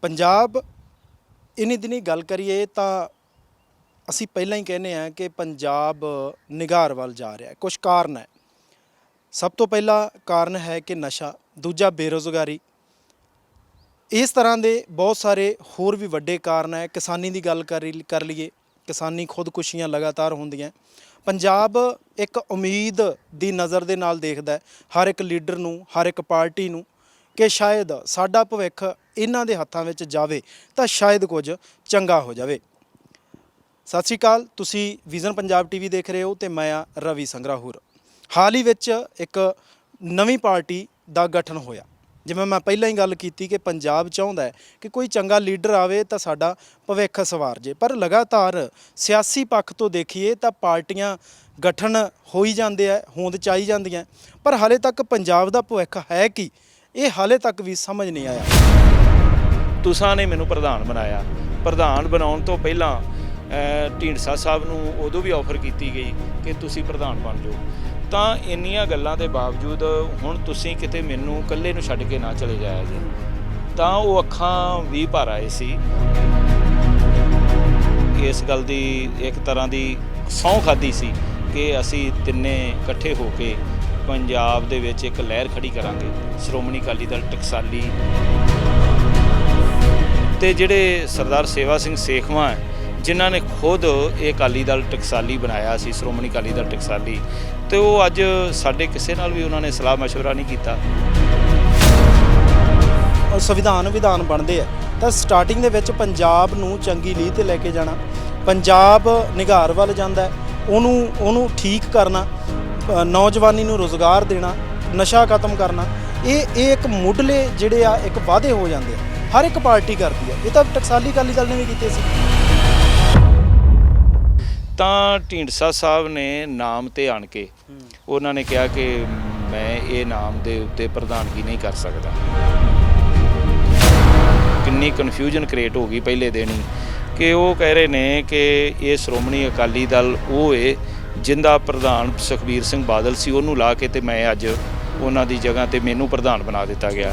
पंजाब इन्हीं दिनी गल करिए तो असी पहला ही कहने हैं कि पंजाब निगार वाल जा रहा है। कुछ कारण है। सब तो पहला कारण है कि नशा, दूजा बेरोज़गारी। इस तरह के बहुत सारे होर भी वड्डे कारण है। किसानी की गल कर लीए, किसानी खुदकुशियाँ लगातार होंदियां। पंजाब एक उम्मीद की नज़र दे नाल देखदा है हर एक लीडर नूं, हर एक पार्टी नूं कि शायद साडा भविख इन्हां दे हत्थां विच जावे तां शायद कुछ चंगा हो जावे। सत श्री अकाल, तुसी विजन पंजाब टीवी देख रहे हो तो मैं रवि संगराहुर। हाल ही विच एक नवीं पार्टी का गठन होया। जिवें मैं पहला ही गल की कि पंजाब चाहुंदा है कि कोई चंगा लीडर आवे तो साडा भविख सवार जे, पर लगातार सियासी पक्ष तो देखिए तो पार्टियां गठन हो ही जाते हैं, होंद चाही जांदियां, पर हाले तक पंजाब का भविख है कि ये हाले तक भी समझ नहीं आया। तुसां ने मैनू प्रधान बनाया। प्रधान बनाउण तो पहलां ਢੀਂਡਸਾ ਸਾਹਿਬ ਨੂੰ ਉਦੋਂ ਵੀ ਆਫਰ ਕੀਤੀ ਗਈ ਕਿ ਤੁਸੀਂ ਪ੍ਰਧਾਨ ਬਣ ਜਾਓ। ਤਾਂ ਇੰਨੀਆਂ ਗੱਲਾਂ ਦੇ ਬਾਵਜੂਦ ਹੁਣ ਤੁਸੀਂ ਕਿਤੇ ਮੈਨੂੰ ਇਕੱਲੇ ਨੂੰ ਛੱਡ ਕੇ ਨਾ ਚਲੇ ਜਾਇਆ ਜੇ, ਤਾਂ ਉਹ ਅੱਖਾਂ ਵੀ ਭਰ ਆਏ ਸੀ। ਇਸ ਗੱਲ ਦੀ ਇੱਕ ਤਰ੍ਹਾਂ ਦੀ ਸਹੁੰ ਖਾਧੀ ਸੀ ਕਿ ਅਸੀਂ ਤਿੰਨੇ ਇਕੱਠੇ ਹੋ ਕੇ ਪੰਜਾਬ ਦੇ ਵਿੱਚ ਇੱਕ ਲਹਿਰ ਖੜੀ ਕਰਾਂਗੇ, ਸ਼੍ਰੋਮਣੀ ਅਕਾਲੀ ਦਲ ਟਕਸਾਲੀ। ਤੇ ਜਿਹੜੇ ਸਰਦਾਰ ਸੇਵਾ ਸਿੰਘ ਸੇਖਵਾਂ ਹੈ ਜਿਨ੍ਹਾਂ ਨੇ ਖੁਦ ਇਹ ਅਕਾਲੀ ਦਲ ਟਕਸਾਲੀ ਬਣਾਇਆ ਸੀ, ਸ਼੍ਰੋਮਣੀ ਅਕਾਲੀ ਦਲ ਟਕਸਾਲੀ, ਤੇ ਉਹ ਅੱਜ ਸਾਡੇ ਕਿਸੇ ਨਾਲ ਵੀ ਉਹਨਾਂ ਨੇ ਸਲਾਹ ਮਸ਼ਵਰਾ ਨਹੀਂ ਕੀਤਾ। ਸੰਵਿਧਾਨ ਬਣਦੇ ਆ ਤਾਂ ਸਟਾਰਟਿੰਗ ਦੇ ਵਿੱਚ ਪੰਜਾਬ ਨੂੰ ਚੰਗੀ ਲੀਹ ਤੇ ਲੈ ਕੇ ਜਾਣਾ, ਪੰਜਾਬ ਨਿਗਾਰ ਵੱਲ ਜਾਂਦਾ ਹੈ, ਉਹਨੂੰ ਠੀਕ ਕਰਨਾ, ਨੌਜਵਾਨੀ ਨੂੰ ਰੁਜ਼ਗਾਰ ਦੇਣਾ, ਨਸ਼ਾ ਖਤਮ ਕਰਨਾ, ਇਹ ਇੱਕ ਮੁੱਢਲੇ ਜਿਹੜੇ ਆ ਇੱਕ ਵਾਅਦੇ ਹੋ ਜਾਂਦੇ ਆ। ਹਰ ਇੱਕ ਪਾਰਟੀ ਕਰਦੀ ਹੈ, ਇਹ ਤਾਂ ਟਕਸਾਲੀ ਅਕਾਲੀ ਦਲ ਨੇ ਵੀ ਕੀਤੇ ਸੀ। ਤਾਂ ਢੀਂਡਸਾ ਸਾਹਿਬ ਨੇ ਨਾਮ ਤੇ ਆਣ ਕੇ ਉਹਨਾਂ ਨੇ ਕਿਹਾ ਕਿ ਮੈਂ ਇਹ ਨਾਮ ਦੇ ਉੱਤੇ ਪ੍ਰਧਾਨਗੀ ਨਹੀਂ ਕਰ ਸਕਦਾ। ਕਿੰਨੀ ਕਨਫਿਊਜ਼ਨ ਕ੍ਰੀਏਟ ਹੋ ਗਈ ਪਹਿਲੇ ਦਿਨ ਹੀ ਕਿ ਉਹ ਕਹਿ ਰਹੇ ਨੇ ਕਿ ਇਹ ਸ਼੍ਰੋਮਣੀ ਅਕਾਲੀ ਦਲ ਉਹ ਹੈ ਜਿੰਦਾ ਪ੍ਰਧਾਨ ਸੁਖਬੀਰ ਸਿੰਘ ਬਾਦਲ ਸੀ, ਉਹਨੂੰ ਲਾ ਕੇ ਤੇ ਮੈਂ ਅੱਜ ਉਹਨਾਂ ਦੀ ਜਗ੍ਹਾ ਤੇ ਮੈਨੂੰ ਪ੍ਰਧਾਨ ਬਣਾ ਦਿੱਤਾ ਗਿਆ।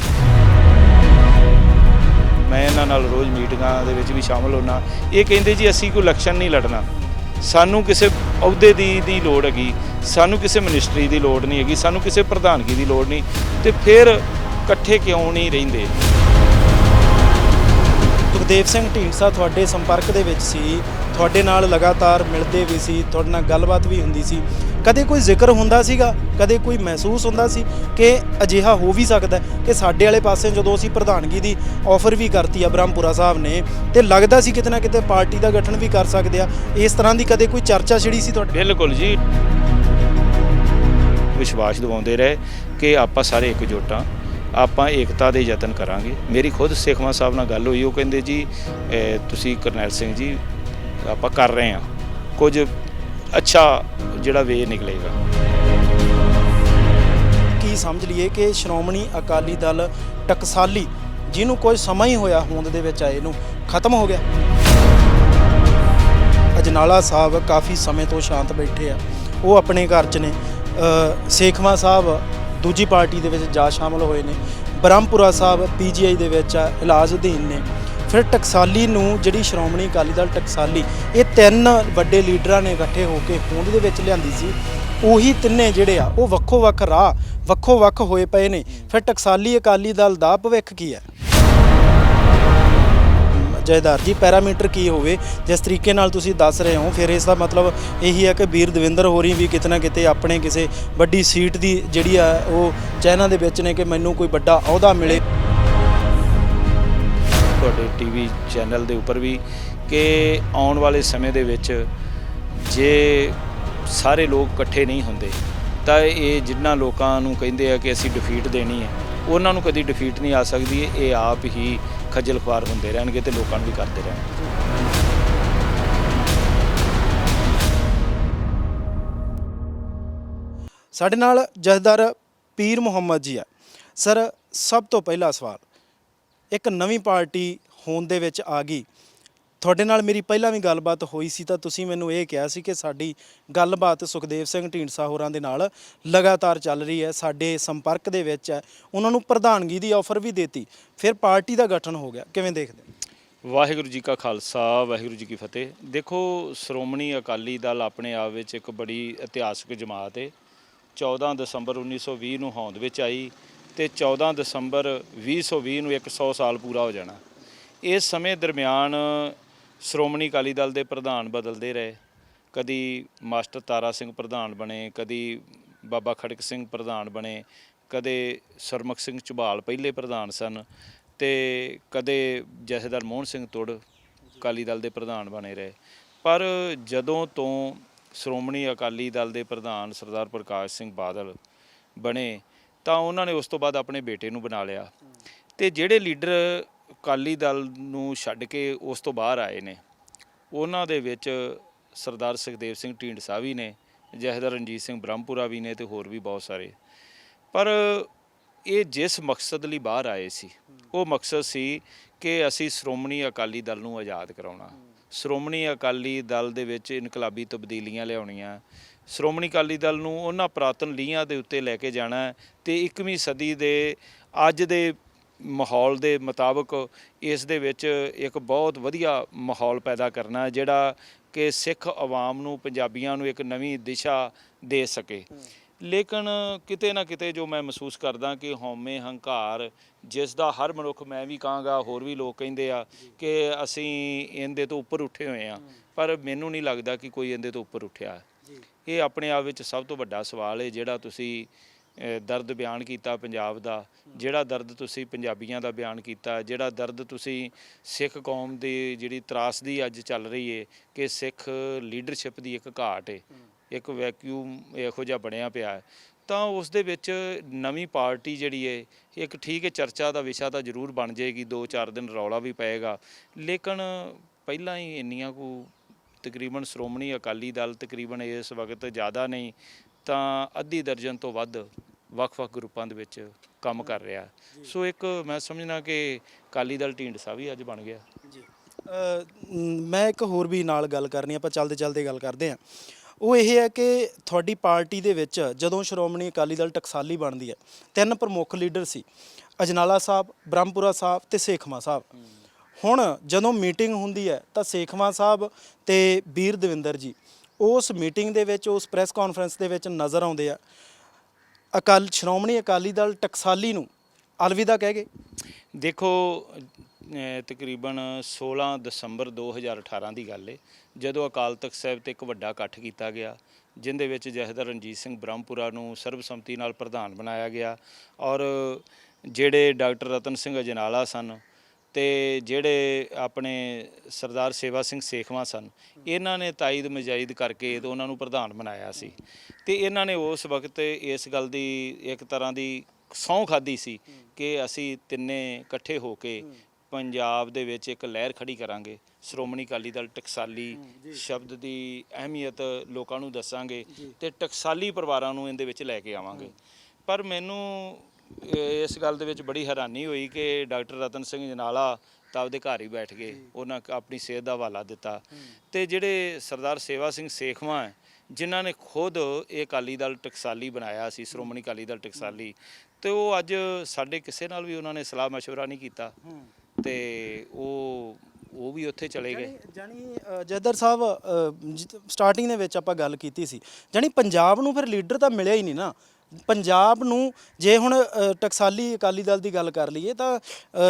ਮੈਂ ਇਹਨਾਂ ਨਾਲ ਰੋਜ਼ ਮੀਟਿੰਗਾਂ ਦੇ ਵਿੱਚ ਵੀ ਸ਼ਾਮਲ ਹੋਣਾ। ਇਹ ਕਹਿੰਦੇ ਜੀ ਅਸੀਂ ਕੋਈ ਇਲੈਕਸ਼ਨ ਨਹੀਂ ਲੜਨਾ, ਸਾਨੂੰ ਕਿਸੇ ਅਹੁਦੇ ਦੀ ਲੋੜ ਹੈਗੀ, ਸਾਨੂੰ ਕਿਸੇ ਮਿਨਿਸਟਰੀ ਦੀ ਲੋੜ ਨਹੀਂ ਹੈਗੀ, ਸਾਨੂੰ ਕਿਸੇ ਪ੍ਰਧਾਨਗੀ ਦੀ ਲੋੜ ਨਹੀਂ, ਤੇ ਫਿਰ ਇਕੱਠੇ ਕਿਉਂ ਨਹੀਂ ਰਹਿੰਦੇ। ਸੁਖਦੇਵ ਸਿੰਘ ਢੀਂਡਸਾ ਤੁਹਾਡੇ ਸੰਪਰਕ ਦੇ ਵਿੱਚ ਸੀ, ਤੁਹਾਡੇ ਨਾਲ ਲਗਾਤਾਰ ਮਿਲਦੇ ਵੀ ਸੀ, ਤੁਹਾਡੇ ਨਾਲ ਗੱਲਬਾਤ ਵੀ ਹੁੰਦੀ ਸੀ। ਕਦੇ ਕੋਈ ਜ਼ਿਕਰ ਹੁੰਦਾ ਸੀਗਾ, ਕਦੇ ਕੋਈ ਮਹਿਸੂਸ ਹੁੰਦਾ ਸੀ ਕਿ ਅਜਿਹਾ ਹੋ ਵੀ ਸਕਦਾ ਕਿ ਸਾਡੇ ਵਾਲੇ ਪਾਸੇ ਜਦੋਂ ਅਸੀਂ ਪ੍ਰਧਾਨਗੀ ਦੀ ਆਫਰ ਵੀ ਕਰਤੀ ਆ ਬ੍ਰਹਮਪੁਰਾ ਸਾਹਿਬ ਨੇ, ਤੇ ਲੱਗਦਾ ਸੀ ਕਿਤੇ ਨਾ ਕਿਤੇ ਪਾਰਟੀ ਦਾ ਗਠਨ ਵੀ ਕਰ ਸਕਦੇ ਆ। ਇਸ ਤਰ੍ਹਾਂ ਦੀ ਕਦੇ ਕੋਈ ਚਰਚਾ ਛਿੜੀ ਸੀ ਤੁਹਾਡੇ? ਬਿਲਕੁਲ ਜੀ, ਵਿਸ਼ਵਾਸ ਦਿਵਾਉਂਦੇ ਰਹੇ ਕਿ ਆਪਾਂ ਸਾਰੇ ਇਕਜੁੱਟ ਹਾਂ, ਆਪਾਂ ਏਕਤਾ ਦੇ ਯਤਨ ਕਰਾਂਗੇ। ਮੇਰੀ ਖੁਦ ਸੇਖਵਾਂ ਸਾਹਿਬ ਨਾਲ ਗੱਲ ਹੋਈ, ਉਹ ਕਹਿੰਦੇ ਜੀ ਤੁਸੀਂ ਕਰਨੈਲ ਸਿੰਘ ਜੀ ਆਪਾਂ ਕਰ ਰਹੇ ਹਾਂ, ਕੁਝ ਅੱਛਾ ਜਿਹੜਾ ਵੇ ਨਿਕਲੇਗਾ। ਕੀ ਸਮਝ ਲਈਏ ਕਿ ਸ਼੍ਰੋਮਣੀ ਅਕਾਲੀ ਦਲ ਟਕਸਾਲੀ ਜਿਹਨੂੰ ਕੋਈ ਸਮਾਂ ਹੀ ਹੋਇਆ ਹੋਂਦ ਦੇ ਵਿੱਚ ਆਏ ਨੂੰ ਖਤਮ ਹੋ ਗਿਆ? ਅਜਨਾਲਾ ਸਾਹਿਬ ਕਾਫੀ ਸਮੇਂ ਤੋਂ ਸ਼ਾਂਤ ਬੈਠੇ ਆ, ਉਹ ਆਪਣੇ ਘਰ 'ਚ ਨੇ। ਸੇਖਵਾਂ ਸਾਹਿਬ ਦੂਜੀ ਪਾਰਟੀ ਦੇ ਵਿੱਚ ਜਾ ਸ਼ਾਮਲ ਹੋਏ ਨੇ। ਬ੍ਰਹਮਪੁਰਾ ਸਾਹਿਬ PGI ਦੇ ਵਿੱਚ ਇਲਾਜ ਅਧੀਨ ਨੇ। ਫਿਰ ਟਕਸਾਲੀ ਨੂੰ ਜਿਹੜੀ ਸ਼੍ਰੋਮਣੀ ਅਕਾਲੀ ਦਲ ਟਕਸਾਲੀ, ਇਹ ਤਿੰਨ ਵੱਡੇ ਲੀਡਰਾਂ ਨੇ ਇਕੱਠੇ ਹੋ ਕੇ ਹੋਂਦ ਦੇ ਵਿੱਚ ਲਿਆਂਦੀ ਸੀ। ਉਹੀ ਤਿੰਨੇ ਜਿਹੜੇ ਆ ਉਹ ਵੱਖੋ ਵੱਖ ਰਾਹ ਵੱਖੋ ਵੱਖ ਹੋਏ ਪਏ ਨੇ। ਫਿਰ ਟਕਸਾਲੀ ਅਕਾਲੀ ਦਲ ਦਾ ਭਵਿੱਖ ਕੀ ਹੈ? ਜੈਦਾਰ ਜੀ, ਪੈਰਾਮੀਟਰ ਕੀ ਹੋਵੇ ਜਿਸ ਤਰੀਕੇ ਨਾਲ ਤੁਸੀਂ ਦੱਸ ਰਹੇ ਹੋ, ਫਿਰ ਇਸ ਦਾ ਮਤਲਬ ਇਹੀ ਹੈ ਕਿ ਵੀਰ ਦਵਿੰਦਰ ਹੋਰੀ ਵੀ ਕਿਤੇ ਨਾ ਕਿਤੇ ਆਪਣੇ ਕਿਸੇ ਵੱਡੀ ਸੀਟ ਦੀ ਜਿਹੜੀ ਆ ਉਹ ਚਾਹਨਾ ਦੇ ਵਿੱਚ ਨੇ ਕਿ ਮੈਨੂੰ ਕੋਈ ਵੱਡਾ ਅਹੁਦਾ ਮਿਲੇ। ਤੁਹਾਡੇ TV ਚੈਨਲ ਦੇ ਉੱਪਰ ਵੀ ਕਿ ਆਉਣ ਵਾਲੇ ਸਮੇਂ ਦੇ ਵਿੱਚ ਜੇ ਸਾਰੇ ਲੋਕ ਇਕੱਠੇ ਨਹੀਂ ਹੁੰਦੇ ਤਾਂ ਇਹ ਜਿਨ੍ਹਾਂ ਲੋਕਾਂ ਨੂੰ ਕਹਿੰਦੇ ਆ ਕਿ ਅਸੀਂ ਡਿਫੀਟ ਦੇਣੀ ਹੈ, ਉਹਨਾਂ ਨੂੰ ਕਦੀ ਡਿਫੀਟ ਨਹੀਂ ਆ ਸਕਦੀ। ਇਹ ਆਪ ਹੀ ਖੱਜਲ ਖੁਆਰ ਹੁੰਦੇ ਰਹਿਣਗੇ ਤੇ ਲੋਕਾਂ ਨੂੰ ਵੀ ਕਰਦੇ ਰਹਿਣਗੇ। ਸਾਡੇ ਨਾਲ ਜਥੇਦਾਰ ਪੀਰ ਮੁਹੰਮਦ ਜੀ ਆ। ਸਰ, ਸਭ ਤੋਂ ਪਹਿਲਾ ਸਵਾਲ, ਇੱਕ ਨਵੀਂ ਪਾਰਟੀ ਹੋਂਦ ਦੇ ਵਿੱਚ ਆ ਗਈ, ਤੁਹਾਡੇ ਨਾਲ ਮੇਰੀ ਪਹਿਲਾਂ ਵੀ ਗੱਲਬਾਤ ਹੋਈ ਸੀ ਤਾਂ ਤੁਸੀਂ ਮੈਨੂੰ ਇਹ ਕਿਹਾ ਸੀ ਕਿ ਸਾਡੀ ਗੱਲਬਾਤ ਸੁਖਦੇਵ ਸਿੰਘ ਢੀਂਡਸਾ ਹੋਰਾਂ ਦੇ ਨਾਲ ਲਗਾਤਾਰ ਚੱਲ ਰਹੀ ਹੈ, ਸਾਡੇ ਸੰਪਰਕ ਦੇ ਵਿੱਚ ਹੈ। ਉਹਨਾਂ ਨੂੰ ਪ੍ਰਧਾਨਗੀ ਦੀ ਆਫਰ ਵੀ ਦਿੱਤੀ, ਫਿਰ ਪਾਰਟੀ ਦਾ ਗਠਨ ਹੋ ਗਿਆ। ਕਿਵੇਂ ਦੇਖਦੇ? ਵਾਹਿਗੁਰੂ ਜੀ ਕਾ ਖਾਲਸਾ, ਵਾਹਿਗੁਰੂ ਜੀ ਕੀ ਫਤਿਹ। ਦੇਖੋ, ਸ਼੍ਰੋਮਣੀ ਅਕਾਲੀ ਦਲ ਆਪਣੇ ਆਪ ਵਿੱਚ ਇੱਕ ਬੜੀ ਇਤਿਹਾਸਕ ਜਮਾਤ ਹੈ। 14 ਦਸੰਬਰ 1920 ਨੂੰ ਹੋਂਦ ਵਿੱਚ ਆਈ ਤੇ 14 ਦਸੰਬਰ 2020 ਨੂੰ 100 ਸਾਲ ਪੂਰਾ ਹੋ ਜਾਣਾ। ਇਸ ਸਮੇਂ ਦਰਮਿਆਨ ਸ਼੍ਰੋਮਣੀ ਅਕਾਲੀ ਦਲ ਦੇ ਪ੍ਰਧਾਨ ਬਦਲਦੇ ਰਹੇ। ਕਦੀ ਮਾਸਟਰ ਤਾਰਾ ਸਿੰਘ ਪ੍ਰਧਾਨ ਬਣੇ, ਕਦੀ ਬਾਬਾ ਖੜਕ ਸਿੰਘ ਪ੍ਰਧਾਨ ਬਣੇ, ਕਦੇ ਸਰਮੁਖ ਸਿੰਘ ਝਬਾਲ ਪਹਿਲੇ ਪ੍ਰਧਾਨ ਸਨ ਤੇ ਕਦੇ ਜਥੇਦਾਰ ਮੋਹਨ ਸਿੰਘ ਤੁੜ ਅਕਾਲੀ ਦਲ ਦੇ ਪ੍ਰਧਾਨ ਬਣੇ ਰਹੇ। ਪਰ ਜਦੋਂ ਤੋਂ ਸ਼੍ਰੋਮਣੀ ਅਕਾਲੀ ਦਲ ਦੇ ਪ੍ਰਧਾਨ ਸਰਦਾਰ ਪ੍ਰਕਾਸ਼ ਸਿੰਘ ਬਾਦਲ ਬਣੇ ਤਾਂ ਉਹਨਾਂ ਨੇ ਉਸ ਤੋਂ ਬਾਅਦ ਆਪਣੇ ਬੇਟੇ ਨੂੰ ਬਣਾ ਲਿਆ। ਤੇ ਜਿਹੜੇ ਲੀਡਰ ਅਕਾਲੀ ਦਲ ਨੂੰ ਛੱਡ ਕੇ ਉਸ ਤੋਂ ਬਾਹਰ ਆਏ ਨੇ, ਉਹਨਾਂ ਦੇ ਵਿੱਚ ਸਰਦਾਰ ਸੁਖਦੇਵ ਸਿੰਘ ਢੀਂਡਸਾ ਵੀ ਨੇ, ਜਥੇਦਾਰ ਰਣਜੀਤ ਸਿੰਘ ਬ੍ਰਹਮਪੁਰਾ ਵੀ ਨੇ ਤੇ ਹੋਰ ਵੀ ਬਹੁਤ ਸਾਰੇ। ਪਰ ਇਹ ਜਿਸ ਮਕਸਦ ਲਈ ਬਾਹਰ ਆਏ ਸੀ, ਉਹ ਮਕਸਦ ਸੀ ਕਿ ਅਸੀਂ ਸ਼੍ਰੋਮਣੀ ਅਕਾਲੀ ਦਲ ਨੂੰ ਆਜ਼ਾਦ ਕਰਾਉਣਾ, ਸ਼੍ਰੋਮਣੀ ਅਕਾਲੀ ਦਲ ਦੇ ਵਿੱਚ ਇਨਕਲਾਬੀ ਤਬਦੀਲੀਆਂ ਲਿਆਉਣੀਆਂ, ਸ਼੍ਰੋਮਣੀ ਅਕਾਲੀ ਦਲ ਨੂੰ ਉਹਨਾਂ ਪੁਰਾਤਨ ਲੀਹਾਂ ਦੇ ਉੱਤੇ ਲੈ ਕੇ ਜਾਣਾ ਤੇ 21ਵੀਂ ਸਦੀ ਦੇ ਅੱਜ ਦੇ ਮਾਹੌਲ ਦੇ ਮੁਤਾਬਕ ਇਸ ਦੇ ਵਿੱਚ ਇੱਕ ਬਹੁਤ ਵਧੀਆ ਮਾਹੌਲ ਪੈਦਾ ਕਰਨਾ, ਜਿਹੜਾ ਕਿ ਸਿੱਖ ਆਵਾਮ ਨੂੰ, ਪੰਜਾਬੀਆਂ ਨੂੰ ਇੱਕ ਨਵੀਂ ਦਿਸ਼ਾ ਦੇ ਸਕੇ। ਲੇਕਿਨ ਕਿਤੇ ਨਾ ਕਿਤੇ ਜੋ ਮੈਂ ਮਹਿਸੂਸ ਕਰਦਾ ਕਿ ਹਉਮੈ ਹੰਕਾਰ ਜਿਸ ਦਾ ਹਰ ਮਨੁੱਖ, ਮੈਂ ਵੀ ਕਹਾਂਗਾ ਹੋਰ ਵੀ ਲੋਕ ਕਹਿੰਦੇ ਆ ਕਿ ਅਸੀਂ ਇਹਦੇ ਤੋਂ ਉੱਪਰ ਉੱਠੇ ਹੋਏ ਆ, ਪਰ ਮੈਨੂੰ ਨਹੀਂ ਲੱਗਦਾ ਕਿ ਕੋਈ ਇਹਦੇ ਤੋਂ ਉੱਪਰ ਉੱਠਿਆ। ਇਹ ਆਪਣੇ ਆਪ ਵਿੱਚ ਸਭ ਤੋਂ ਵੱਡਾ ਸਵਾਲ ਹੈ। ਜਿਹੜਾ ਤੁਸੀਂ ਦਰਦ ਬਿਆਨ ਕੀਤਾ ਪੰਜਾਬ ਦਾ, ਜਿਹੜਾ ਦਰਦ ਤੁਸੀਂ ਪੰਜਾਬੀਆਂ ਦਾ ਬਿਆਨ ਕੀਤਾ, ਜਿਹੜਾ ਦਰਦ ਤੁਸੀਂ ਸਿੱਖ ਕੌਮ ਦੀ ਜਿਹੜੀ ਤਰਾਸਦੀ ਅੱਜ ਚੱਲ ਰਹੀ ਹੈ ਕਿ ਸਿੱਖ ਲੀਡਰਸ਼ਿਪ ਦੀ ਇੱਕ ਘਾਟ ਹੈ, ਇੱਕ ਵੈਕਿਊਮ ਇਹੋ ਜਿਹਾ ਬਣਿਆ ਪਿਆ ਹੈ, ਤਾਂ ਉਸ ਦੇ ਵਿੱਚ ਨਵੀਂ ਪਾਰਟੀ ਜਿਹੜੀ ਹੈ ਇੱਕ ਠੀਕ ਹੈ ਚਰਚਾ ਦਾ ਵਿਸ਼ਾ ਤਾਂ ਜ਼ਰੂਰ ਬਣ ਜਾਏਗੀ, 2-4 ਦਿਨ ਰੌਲਾ ਵੀ ਪਏਗਾ। ਲੇਕਿਨ ਪਹਿਲਾਂ ਹੀ ਇੰਨੀਆਂ ਕੁ ਤਕਰੀਬਨ ਸ਼੍ਰੋਮਣੀ ਅਕਾਲੀ ਦਲ ਤਕਰੀਬਨ ਇਸ ਵਕਤ ਜ਼ਿਆਦਾ ਨਹੀਂ ਤਾਂ ਅੱਧੀ ਦਰਜਨ ਤੋਂ ਵੱਧ ਵੱਖ-ਵੱਖ ਗਰੁੱਪਾਂ ਦੇ ਵਿੱਚ ਕੰਮ ਕਰ ਰਿਹਾ। ਸੋ ਇੱਕ ਮੈਂ ਸਮਝਣਾ ਕਿ ਅਕਾਲੀ ਦਲ ਢੀਂਡਸਾ ਵੀ ਅੱਜ ਬਣ ਗਿਆ ਜੀ। ਮੈਂ ਇੱਕ ਹੋਰ ਵੀ ਨਾਲ ਗੱਲ ਕਰਨੀ, ਆਪਾਂ ਚੱਲਦੇ ਗੱਲ ਕਰਦੇ ਹਾਂ। ਉਹ ਇਹ ਹੈ ਕਿ ਤੁਹਾਡੀ ਪਾਰਟੀ ਦੇ ਵਿੱਚ ਜਦੋਂ ਸ਼੍ਰੋਮਣੀ ਅਕਾਲੀ ਦਲ ਟਕਸਾਲੀ ਬਣਦੀ ਹੈ, 3 ਪ੍ਰਮੁੱਖ ਲੀਡਰ ਸੀ, ਅਜਨਾਲਾ ਸਾਹਿਬ, ਬ੍ਰਹਮਪੁਰਾ ਸਾਹਿਬ ਤੇ ਸੇਖਵਾਂ ਸਾਹਿਬ। ਹੁਣ ਜਦੋਂ ਮੀਟਿੰਗ ਹੁੰਦੀ ਹੈ ਤਾਂ ਸੇਖਵਾਂ ਸਾਹਿਬ ਤੇ ਵੀਰ ਦਵਿੰਦਰ ਜੀ ਉਸ ਮੀਟਿੰਗ ਦੇ ਵਿੱਚ, ਉਸ ਪ੍ਰੈਸ ਕਾਨਫਰੰਸ ਦੇ ਵਿੱਚ ਨਜ਼ਰ ਆਉਂਦੇ ਆ। ਸ਼੍ਰੋਮਣੀ ਅਕਾਲੀ ਦਲ ਟਕਸਾਲੀ ਨੂੰ ਅਲਵਿਦਾ ਕਹਿ ਗਏ। ਦੇਖੋ, ਤਕਰੀਬਨ 16 ਦਸੰਬਰ 2018 ਦੀ ਗੱਲ ਹੈ, ਜਦੋਂ ਅਕਾਲ ਤਖਤ ਸਾਹਿਬ ਤੇ ਇੱਕ ਵੱਡਾ ਇਕੱਠ ਕੀਤਾ ਗਿਆ, ਜਿਹਦੇ ਵਿੱਚ ਜਥੇਦਾਰ ਰਣਜੀਤ ਸਿੰਘ ਬ੍ਰਹਮਪੁਰਾ ਨੂੰ ਸਰਬਸੰਮਤੀ ਨਾਲ ਪ੍ਰਧਾਨ ਬਣਾਇਆ ਗਿਆ ਔਰ ਜਿਹੜੇ ਡਾਕਟਰ ਰਤਨ ਸਿੰਘ ਅਜਨਾਲਾ ਸਨ ਤੇ ਜਿਹੜੇ ਆਪਣੇ ਸਰਦਾਰ ਸੇਵਾ ਸਿੰਘ ਸੇਖਵਾਂ ਸਨ, ਇਹਨਾਂ ਨੇ ਤਾਇਦ ਮਜਾਇਦ ਕਰਕੇ ਤੇ ਉਹਨਾਂ ਨੂੰ ਪ੍ਰਧਾਨ ਬਣਾਇਆ ਸੀ। ਤੇ ਇਹਨਾਂ ਨੇ ਉਸ ਵਕਤ ਇਸ ਗੱਲ ਦੀ ਇੱਕ ਤਰ੍ਹਾਂ ਦੀ ਸਹੁੰ ਖਾਧੀ ਸੀ ਕਿ ਅਸੀਂ ਤਿੰਨੇ ਇਕੱਠੇ ਹੋ ਕੇ ਪੰਜਾਬ ਦੇ ਵਿੱਚ ਇੱਕ ਲਹਿਰ ਖੜੀ ਕਰਾਂਗੇ, ਸ਼੍ਰੋਮਣੀ ਅਕਾਲੀ ਦਲ ਟਕਸਾਲੀ ਸ਼ਬਦ ਦੀ ਅਹਿਮੀਅਤ ਲੋਕਾਂ ਨੂੰ ਦੱਸਾਂਗੇ ਤੇ ਟਕਸਾਲੀ ਪਰਿਵਾਰਾਂ ਨੂੰ ਇਹਦੇ ਵਿੱਚ ਲੈ ਕੇ ਆਵਾਂਗੇ। ਪਰ ਮੈਨੂੰ ਇਸ ਗੱਲ ਦੇ ਵਿੱਚ ਬੜੀ ਹੈਰਾਨੀ ਹੋਈ ਕਿ ਡਾਕਟਰ ਰਤਨ ਸਿੰਘ ਜਨਾਲਾ ਤਾਂ ਆਪਦੇ ਘਰ ਹੀ ਬੈਠ ਗਏ, ਉਹਨਾਂ ਆਪਣੀ ਸਿਹਤ ਦਾ ਹਵਾਲਾ ਦਿੱਤਾ। ਤੇ ਜਿਹੜੇ ਸਰਦਾਰ ਸੇਵਾ ਸਿੰਘ ਸੇਖਵਾਂ ਹੈ, ਜਿਨ੍ਹਾਂ ਨੇ ਖੁਦ ਇਹ ਅਕਾਲੀ ਦਲ ਟਕਸਾਲੀ ਬਣਾਇਆ ਸੀ, ਸ਼੍ਰੋਮਣੀ ਅਕਾਲੀ ਦਲ ਟਕਸਾਲੀ, ਤੇ ਉਹ ਅੱਜ ਸਾਡੇ ਕਿਸੇ ਨਾਲ ਵੀ ਉਹਨਾਂ ਨੇ ਸਲਾਹ ਮਸ਼ਵਰਾ ਨਹੀਂ ਕੀਤਾ ਤੇ ਉਹ ਵੀ ਉੱਥੇ ਚਲੇ ਗਏ। ਜਾਨੀ ਜਦਰ ਸਾਹਿਬ, ਸਟਾਰਟਿੰਗ ਦੇ ਵਿੱਚ ਆਪਾਂ ਗੱਲ ਕੀਤੀ ਸੀ, ਜਾਨੀ ਪੰਜਾਬ ਨੂੰ ਫਿਰ ਲੀਡਰ ਤਾਂ ਮਿਲਿਆ ਹੀ ਨਹੀਂ ਨਾ। ਪੰਜਾਬ ਨੂੰ ਜੇ ਹੁਣ ਟਕਸਾਲੀ ਅਕਾਲੀ ਦਲ ਦੀ ਗੱਲ ਕਰ ਲਈਏ ਤਾਂ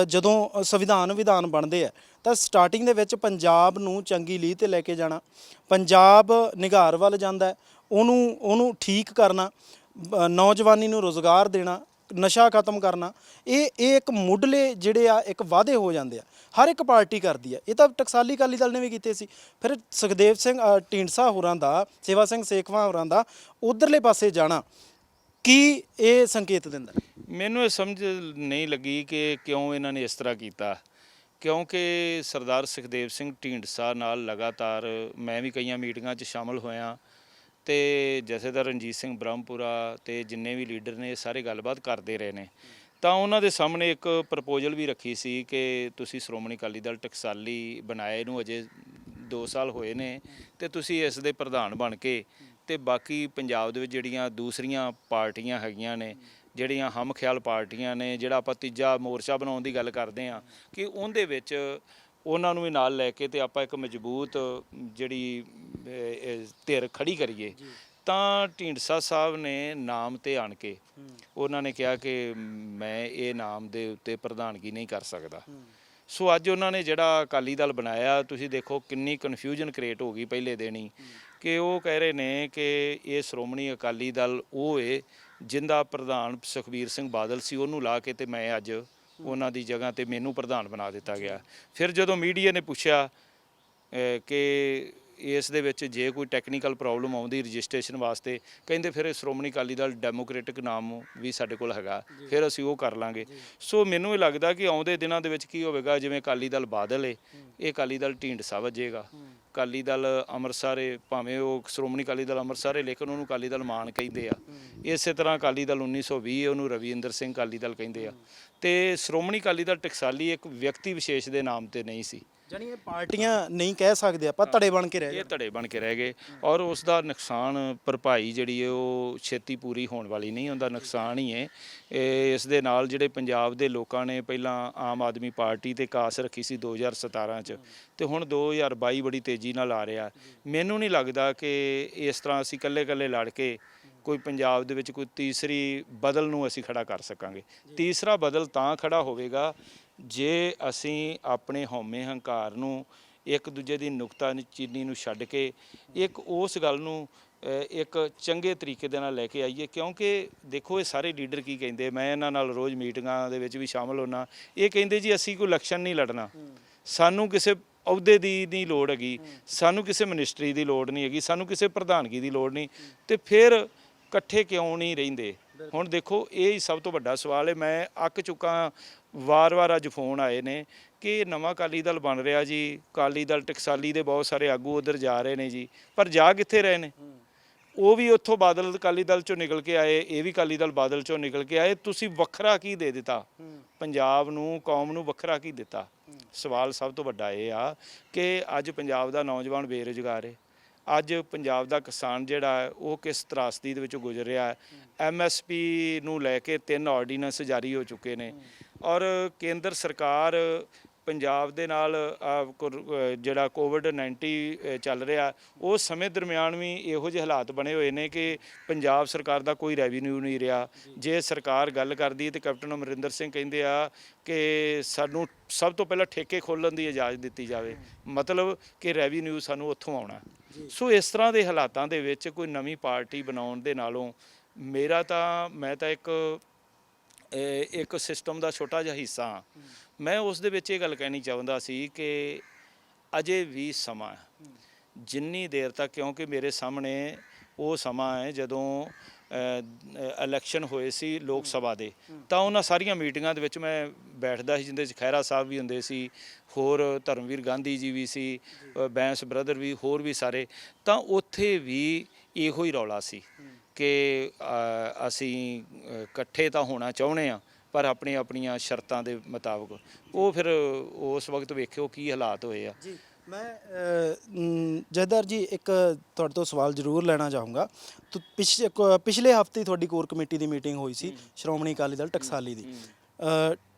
ਜਦੋਂ ਵਿਧਾਨ ਬਣਦੇ ਆ ਤਾਂ ਸਟਾਰਟਿੰਗ ਦੇ ਵਿੱਚ ਪੰਜਾਬ ਨੂੰ ਚੰਗੀ ਲੀਹ 'ਤੇ ਲੈ ਕੇ ਜਾਣਾ, ਪੰਜਾਬ ਨਿਘਾਰ ਵੱਲ ਜਾਂਦਾ, ਉਹਨੂੰ ਠੀਕ ਕਰਨਾ, ਨੌਜਵਾਨੀ ਨੂੰ ਰੁਜ਼ਗਾਰ ਦੇਣਾ, ਨਸ਼ਾ ਖਤਮ ਕਰਨਾ, ਇਹ ਇੱਕ ਮੁੱਢਲੇ ਜਿਹੜੇ ਆ ਇੱਕ ਵਾਅਦੇ ਹੋ ਜਾਂਦੇ ਆ, ਹਰ ਇੱਕ ਪਾਰਟੀ ਕਰਦੀ ਆ। ਇਹ ਤਾਂ ਟਕਸਾਲੀ ਅਕਾਲੀ ਦਲ ਨੇ ਵੀ ਕੀਤੇ ਸੀ। ਫਿਰ ਸੁਖਦੇਵ ਸਿੰਘ ਢੀਂਡਸਾ ਹੋਰਾਂ ਦਾ, ਸੇਵਾ ਸਿੰਘ ਸੇਖਵਾਂ ਹੋਰਾਂ ਦਾ ਉਧਰਲੇ ਪਾਸੇ ਜਾਣਾ ਕੀ ਇਹ ਸੰਕੇਤ ਦਿੰਦਾ? ਮੈਨੂੰ ਇਹ ਸਮਝ ਨਹੀਂ ਲੱਗੀ ਕਿ ਕਿਉਂ ਇਹਨਾਂ ਨੇ ਇਸ ਤਰ੍ਹਾਂ ਕੀਤਾ, ਕਿਉਂਕਿ ਸਰਦਾਰ ਸੁਖਦੇਵ ਸਿੰਘ ਢੀਂਡਸਾ ਨਾਲ ਲਗਾਤਾਰ ਮੈਂ ਵੀ ਕਈਆਂ ਮੀਟਿੰਗਾਂ 'ਚ ਸ਼ਾਮਲ ਹੋਇਆ ਤੇ ਜਥੇਦਾਰ ਰਣਜੀਤ ਸਿੰਘ ਬ੍ਰਹਮਪੁਰਾ ਤੇ ਜਿੰਨੇ ਵੀ ਲੀਡਰ ਨੇ ਸਾਰੇ ਗੱਲਬਾਤ ਕਰਦੇ ਰਹੇ ਨੇ। ਤਾਂ ਉਹਨਾਂ ਦੇ ਸਾਹਮਣੇ ਇੱਕ ਪ੍ਰਪੋਜ਼ਲ ਵੀ ਰੱਖੀ ਸੀ ਕਿ ਤੁਸੀਂ ਸ਼੍ਰੋਮਣੀ ਅਕਾਲੀ ਦਲ ਟਕਸਾਲੀ ਬਣਾਏ ਨੂੰ ਅਜੇ 2 ਸਾਲ ਹੋਏ ਨੇ ਤੇ ਤੁਸੀਂ ਇਸ ਦੇ ਪ੍ਰਧਾਨ ਬਣ ਕੇ ਤੇ ਬਾਕੀ ਪੰਜਾਬ ਦੇ ਵਿੱਚ ਜਿਹੜੀਆਂ ਦੂਸਰੀਆਂ ਪਾਰਟੀਆਂ ਹੈਗੀਆਂ ਨੇ, ਜਿਹੜੀਆਂ ਹਮਖਿਆਲ ਪਾਰਟੀਆਂ ਨੇ, ਜਿਹੜਾ ਆਪਾਂ ਤੀਜਾ ਮੋਰਚਾ ਬਣਾਉਣ ਦੀ ਗੱਲ ਕਰਦੇ ਆ ਕਿ ਉਹਦੇ ਵਿੱਚ ਉਹਨਾਂ ਨੂੰ ਵੀ ਨਾਲ ਲੈ ਕੇ ਤੇ ਆਪਾਂ ਇੱਕ ਮਜ਼ਬੂਤ ਜਿਹੜੀ ਧਿਰ ਖੜੀ ਕਰੀਏ। ਤਾਂ ਢੀਂਡਸਾ ਸਾਹਿਬ ਨੇ ਨਾਮ ਤੇ ਆਣ ਕੇ ਉਹਨਾਂ ਨੇ ਕਿਹਾ ਕਿ ਮੈਂ ਇਹ ਨਾਮ ਦੇ ਉੱਤੇ ਪ੍ਰਧਾਨਗੀ ਨਹੀਂ ਕਰ ਸਕਦਾ। ਸੋ ਅੱਜ ਉਹਨਾਂ ਨੇ ਜਿਹੜਾ ਅਕਾਲੀ ਦਲ ਬਣਾਇਆ, ਤੁਸੀਂ ਦੇਖੋ ਕਿੰਨੀ ਕਨਫਿਊਜ਼ਨ ਕ੍ਰੀਏਟ ਹੋ ਗਈ ਪਹਿਲੇ ਦਿਨ ਹੀ, ਕਿ ਉਹ ਕਹਿ ਰਹੇ ਨੇ ਕਿ ਇਹ ਸ਼੍ਰੋਮਣੀ ਅਕਾਲੀ ਦਲ ਉਹ ਏ ਜਿੰਦਾ ਪ੍ਰਧਾਨ ਸੁਖਬੀਰ ਸਿੰਘ ਬਾਦਲ ਸੀ, ਉਹਨੂੰ ਲਾ ਕੇ ਤੇ ਮੈਂ ਅੱਜ ਉਹਨਾਂ ਦੀ ਜਗ੍ਹਾ ਤੇ ਮੈਨੂੰ ਪ੍ਰਧਾਨ ਬਣਾ ਦਿੱਤਾ ਗਿਆ। ਫਿਰ ਜਦੋਂ ਮੀਡੀਆ ਨੇ ਪੁੱਛਿਆ ਕਿ ਇਸ ਦੇ ਵਿੱਚ ਜੇ ਕੋਈ ਟੈਕਨੀਕਲ ਪ੍ਰੋਬਲਮ ਆਉਂਦੀ ਰਜਿਸਟ੍ਰੇਸ਼ਨ ਵਾਸਤੇ, ਕਹਿੰਦੇ ਫਿਰ ਸ਼੍ਰੋਮਣੀ ਅਕਾਲੀ ਦਲ ਡੈਮੋਕ੍ਰੈਟਿਕ ਨਾਮ ਵੀ ਸਾਡੇ ਕੋਲ ਹੈਗਾ, ਫਿਰ ਅਸੀਂ ਉਹ ਕਰ ਲਾਂਗੇ। ਸੋ ਮੈਨੂੰ ਇਹ ਲੱਗਦਾ ਕਿ ਆਉਂਦੇ ਦਿਨਾਂ ਦੇ ਵਿੱਚ ਕੀ ਹੋਵੇਗਾ, ਜਿਵੇਂ ਅਕਾਲੀ ਦਲ ਬਾਦਲ ਏ, ਇਹ ਅਕਾਲੀ ਦਲ ਢੀਂਡਸਾ ਵੱਜੇਗਾ। ਅਕਾਲੀ ਦਲ ਅੰਮ੍ਰਿਤਸਰ ਏ, ਭਾਵੇਂ ਉਹ ਸ਼੍ਰੋਮਣੀ ਅਕਾਲੀ ਦਲ ਅੰਮ੍ਰਿਤਸਰ ਏ, ਲੇਕਿਨ ਉਹਨੂੰ ਅਕਾਲੀ ਦਲ ਮਾਨ ਕਹਿੰਦੇ ਆ। ਇਸੇ ਤਰ੍ਹਾਂ ਅਕਾਲੀ ਦਲ 1920 ਉਹਨੂੰ ਰਵਿੰਦਰ ਸਿੰਘ ਅਕਾਲੀ ਦਲ ਕਹਿੰਦੇ ਆ। ਤੇ ਸ਼੍ਰੋਮਣੀ ਅਕਾਲੀ ਦਲ ਟਕਸਾਲੀ ਇੱਕ ਵਿਅਕਤੀ ਵਿਸ਼ੇਸ਼ ਦੇ ਨਾਮ ਤੇ ਨਹੀਂ ਸੀ। ਜਾਨੀ ਇਹ ਪਾਰਟੀਆਂ ਨਹੀਂ ਕਹਿ ਸਕਦੇ, ਆਪਾਂ ਧੜੇ ਬਣ ਕੇ ਰਹਿ ਗਏ। ਇਹ ਧੜੇ ਬਣ ਕੇ ਰਹਿ ਗਏ ਔਰ ਉਸ ਦਾ ਨੁਕਸਾਨ ਭਰਪਾਈ ਜਿਹੜੀ ਹੈ ਉਹ ਛੇਤੀ ਪੂਰੀ ਹੋਣ ਵਾਲੀ ਨਹੀਂ, ਹੁੰਦਾ ਨੁਕਸਾਨ ਹੀ ਹੈ। ਇਸ ਦੇ ਨਾਲ ਜਿਹੜੇ ਪੰਜਾਬ ਦੇ ਲੋਕਾਂ ਨੇ ਪਹਿਲਾਂ ਆਮ ਆਦਮੀ ਪਾਰਟੀ ਤੇ ਕਾਸ ਰੱਖੀ ਸੀ 2017 'ਚ, ਤੇ ਹੁਣ 2022 ਬੜੀ ਤੇਜ਼ੀ ਨਾਲ ਆ ਰਿਹਾ। ਮੈਨੂੰ ਨਹੀਂ ਲੱਗਦਾ ਕਿ ਇਸ ਤਰ੍ਹਾਂ ਅਸੀਂ ਇਕੱਲੇ ਲੜ ਕੇ ਕੋਈ ਪੰਜਾਬ ਦੇ ਵਿੱਚ ਕੋਈ ਤੀਸਰੀ ਬਦਲ ਨੂੰ ਅਸੀਂ ਖੜਾ ਕਰ ਸਕਾਂਗੇ। ਤੀਸਰਾ ਬਦਲ ਤਾਂ ਖੜਾ ਹੋਵੇਗਾ ਜੇ ਅਸੀਂ ਆਪਣੇ ਹਉਮੈ ਹੰਕਾਰ ਨੂੰ, ਇੱਕ ਦੂਜੇ ਦੀ ਨੁਕਤਾਚੀਨੀ ਨੂੰ ਛੱਡ ਕੇ ਇੱਕ ਉਸ ਗੱਲ ਨੂੰ ਇੱਕ ਚੰਗੇ ਤਰੀਕੇ ਦੇ ਨਾਲ ਲੈ ਕੇ ਆਈਏ। ਕਿਉਂਕਿ ਦੇਖੋ ਇਹ ਸਾਰੇ ਲੀਡਰ ਕੀ ਕਹਿੰਦੇ, ਮੈਂ ਇਹਨਾਂ ਨਾਲ ਰੋਜ਼ ਮੀਟਿੰਗਾਂ ਦੇ ਵਿੱਚ ਵੀ ਸ਼ਾਮਲ ਹੋਣਾ, ਇਹ ਕਹਿੰਦੇ ਜੀ ਅਸੀਂ ਕੋਈ ਇਲੈਕਸ਼ਨ ਨਹੀਂ ਲੜਨਾ, ਸਾਨੂੰ ਕਿਸੇ ਅਹੁਦੇ ਦੀ ਨਹੀਂ ਲੋੜ ਹੈਗੀ, ਸਾਨੂੰ ਕਿਸੇ ਮਿਨਿਸਟਰੀ ਦੀ ਲੋੜ ਨਹੀਂ ਹੈਗੀ, ਸਾਨੂੰ ਕਿਸੇ ਪ੍ਰਧਾਨਗੀ ਦੀ ਲੋੜ ਨਹੀਂ, ਤੇ ਫਿਰ ਇਕੱਠੇ ਕਿਉਂ ਨਹੀਂ ਰਹਿੰਦੇ। ਹੁਣ ਦੇਖੋ ਇਹ ਹੀ ਸਭ ਤੋਂ ਵੱਡਾ ਸਵਾਲ ਹੈ। ਮੈਂ ਅੱਕ ਚੁੱਕਾ, ਵਾਰ-ਵਾਰ ਅੱਜ ਫੋਨ ਆਏ ਨੇ ਕਿ ਨਵਾਂ ਅਕਾਲੀ ਦਲ ਬਣ ਰਿਹਾ ਜੀ, ਅਕਾਲੀ ਦਲ ਟਕਸਾਲੀ ਦੇ ਬਹੁਤ ਸਾਰੇ ਆਗੂ ਉੱਧਰ ਜਾ ਰਹੇ ਨੇ ਜੀ, ਪਰ ਜਾ ਕਿੱਥੇ ਰਹੇ ਨੇ? ਉਹ ਵੀ ਉੱਥੋਂ ਬਾਦਲ ਅਕਾਲੀ ਦਲ ਚੋਂ ਨਿਕਲ ਕੇ ਆਏ, ਇਹ ਵੀ ਅਕਾਲੀ ਦਲ ਬਾਦਲ ਚੋਂ ਨਿਕਲ ਕੇ ਆਏ। ਤੁਸੀਂ ਵੱਖਰਾ ਕੀ ਦੇ ਦਿੱਤਾ ਪੰਜਾਬ ਨੂੰ, ਕੌਮ ਨੂੰ ਵੱਖਰਾ ਕੀ ਦਿੱਤਾ? ਸਵਾਲ ਸਭ ਤੋਂ ਵੱਡਾ ਇਹ ਆ ਕਿ ਅੱਜ ਪੰਜਾਬ ਦਾ ਨੌਜਵਾਨ ਬੇਰੁਜ਼ਗਾਰ ਹੈ, ਅੱਜ ਪੰਜਾਬ ਦਾ ਕਿਸਾਨ ਜਿਹੜਾ ਹੈ ਉਹ ਕਿਸ ਤਰਾਸਦੀ ਦੇ ਵਿੱਚੋਂ ਗੁਜ਼ਰ ਰਿਹਾ ਹੈ। MSP ਨੂੰ ਲੈ ਕੇ 3 ਆਰਡੀਨੈਂਸ ਜਾਰੀ ਹੋ ਚੁੱਕੇ ਨੇ ਔਰ ਕੇਂਦਰ ਸਰਕਾਰ ਪੰਜਾਬ ਦੇ ਨਾਲ ਜਿਹੜਾ ਕੋਵਿਡ-19 ਚੱਲ ਰਿਹਾ, ਉਸ ਸਮੇਂ ਦਰਮਿਆਨ ਵੀ ਇਹੋ ਜਿਹੇ ਹਾਲਾਤ ਬਣੇ ਹੋਏ ਨੇ ਕਿ ਪੰਜਾਬ ਸਰਕਾਰ ਦਾ ਕੋਈ ਰੈਵਨਿਊ ਨਹੀਂ ਰਿਹਾ। ਜੇ ਸਰਕਾਰ ਗੱਲ ਕਰਦੀ ਤੇ ਕੈਪਟਨ ਅਮਰਿੰਦਰ ਸਿੰਘ ਕਹਿੰਦੇ ਆ ਕਿ ਸਾਨੂੰ ਸਭ ਤੋਂ ਪਹਿਲਾਂ ਠੇਕੇ ਖੋਲ੍ਹਣ ਦੀ ਇਜਾਜ਼ਤ ਦਿੱਤੀ ਜਾਵੇ, ਮਤਲਬ ਕਿ ਰੈਵਨਿਊ ਸਾਨੂੰ ਉੱਥੋਂ ਆਉਣਾ। ਸੋ ਇਸ ਤਰ੍ਹਾਂ ਦੇ ਹਾਲਾਤਾਂ ਦੇ ਵਿੱਚ ਕੋਈ ਨਵੀਂ ਪਾਰਟੀ ਬਣਾਉਣ ਦੇ ਨਾਲੋਂ ਮੈਂ ਤਾਂ ਇੱਕ ਸਿਸਟਮ ਦਾ ਛੋਟਾ ਜਿਹਾ ਹਿੱਸਾ ਹਾਂ। ਮੈਂ ਉਸ ਦੇ ਵਿੱਚ ਇਹ ਗੱਲ ਕਹਿਣੀ ਚਾਹੁੰਦਾ ਸੀ ਕਿ ਅਜੇ ਵੀ ਸਮਾਂ ਜਿੰਨੀ ਦੇਰ ਤੱਕ, ਕਿਉਂਕਿ ਮੇਰੇ ਸਾਹਮਣੇ ਉਹ ਸਮਾਂ ਹੈ ਜਦੋਂ ਇਲੈਕਸ਼ਨ ਹੋਏ ਸੀ ਲੋਕ ਸਭਾ ਦੇ, ਤਾਂ ਉਹਨਾਂ ਸਾਰੀਆਂ ਮੀਟਿੰਗਾਂ ਦੇ ਵਿੱਚ ਮੈਂ ਬੈਠਦਾ ਸੀ ਜਿਹਦੇ 'ਚ ਖਹਿਰਾ ਸਾਹਿਬ ਵੀ ਹੁੰਦੇ ਸੀ, ਹੋਰ ਧਰਮਵੀਰ ਗਾਂਧੀ ਜੀ ਵੀ ਸੀ, ਬੈਂਸ ਬ੍ਰਦਰ ਵੀ, ਹੋਰ ਵੀ ਸਾਰੇ। ਤਾਂ ਉੱਥੇ ਵੀ ਇਹੋ ਹੀ ਰੌਲਾ ਸੀ ਕਿ ਅਸੀਂ ਇਕੱਠੇ ਤਾਂ ਹੋਣਾ ਚਾਹੁੰਦੇ ਹਾਂ ਪਰ ਆਪਣੀਆਂ ਸ਼ਰਤਾਂ ਦੇ ਮੁਤਾਬਕ। ਉਹ ਫਿਰ ਉਸ ਵਕਤ ਵੇਖਿਓ ਕੀ ਹਾਲਾਤ ਹੋਏ ਆ। ਜੀ ਮੈਂ ਜਥੇਦਾਰ ਜੀ ਇੱਕ ਤੁਹਾਡੇ ਤੋਂ ਸਵਾਲ ਜ਼ਰੂਰ ਲੈਣਾ ਚਾਹੂੰਗਾ। ਪਿਛਲੇ ਹਫਤੇ ਤੁਹਾਡੀ ਕੋਰ ਕਮੇਟੀ ਦੀ ਮੀਟਿੰਗ ਹੋਈ ਸੀ ਸ਼੍ਰੋਮਣੀ ਅਕਾਲੀ ਦਲ ਟਕਸਾਲੀ ਦੀ,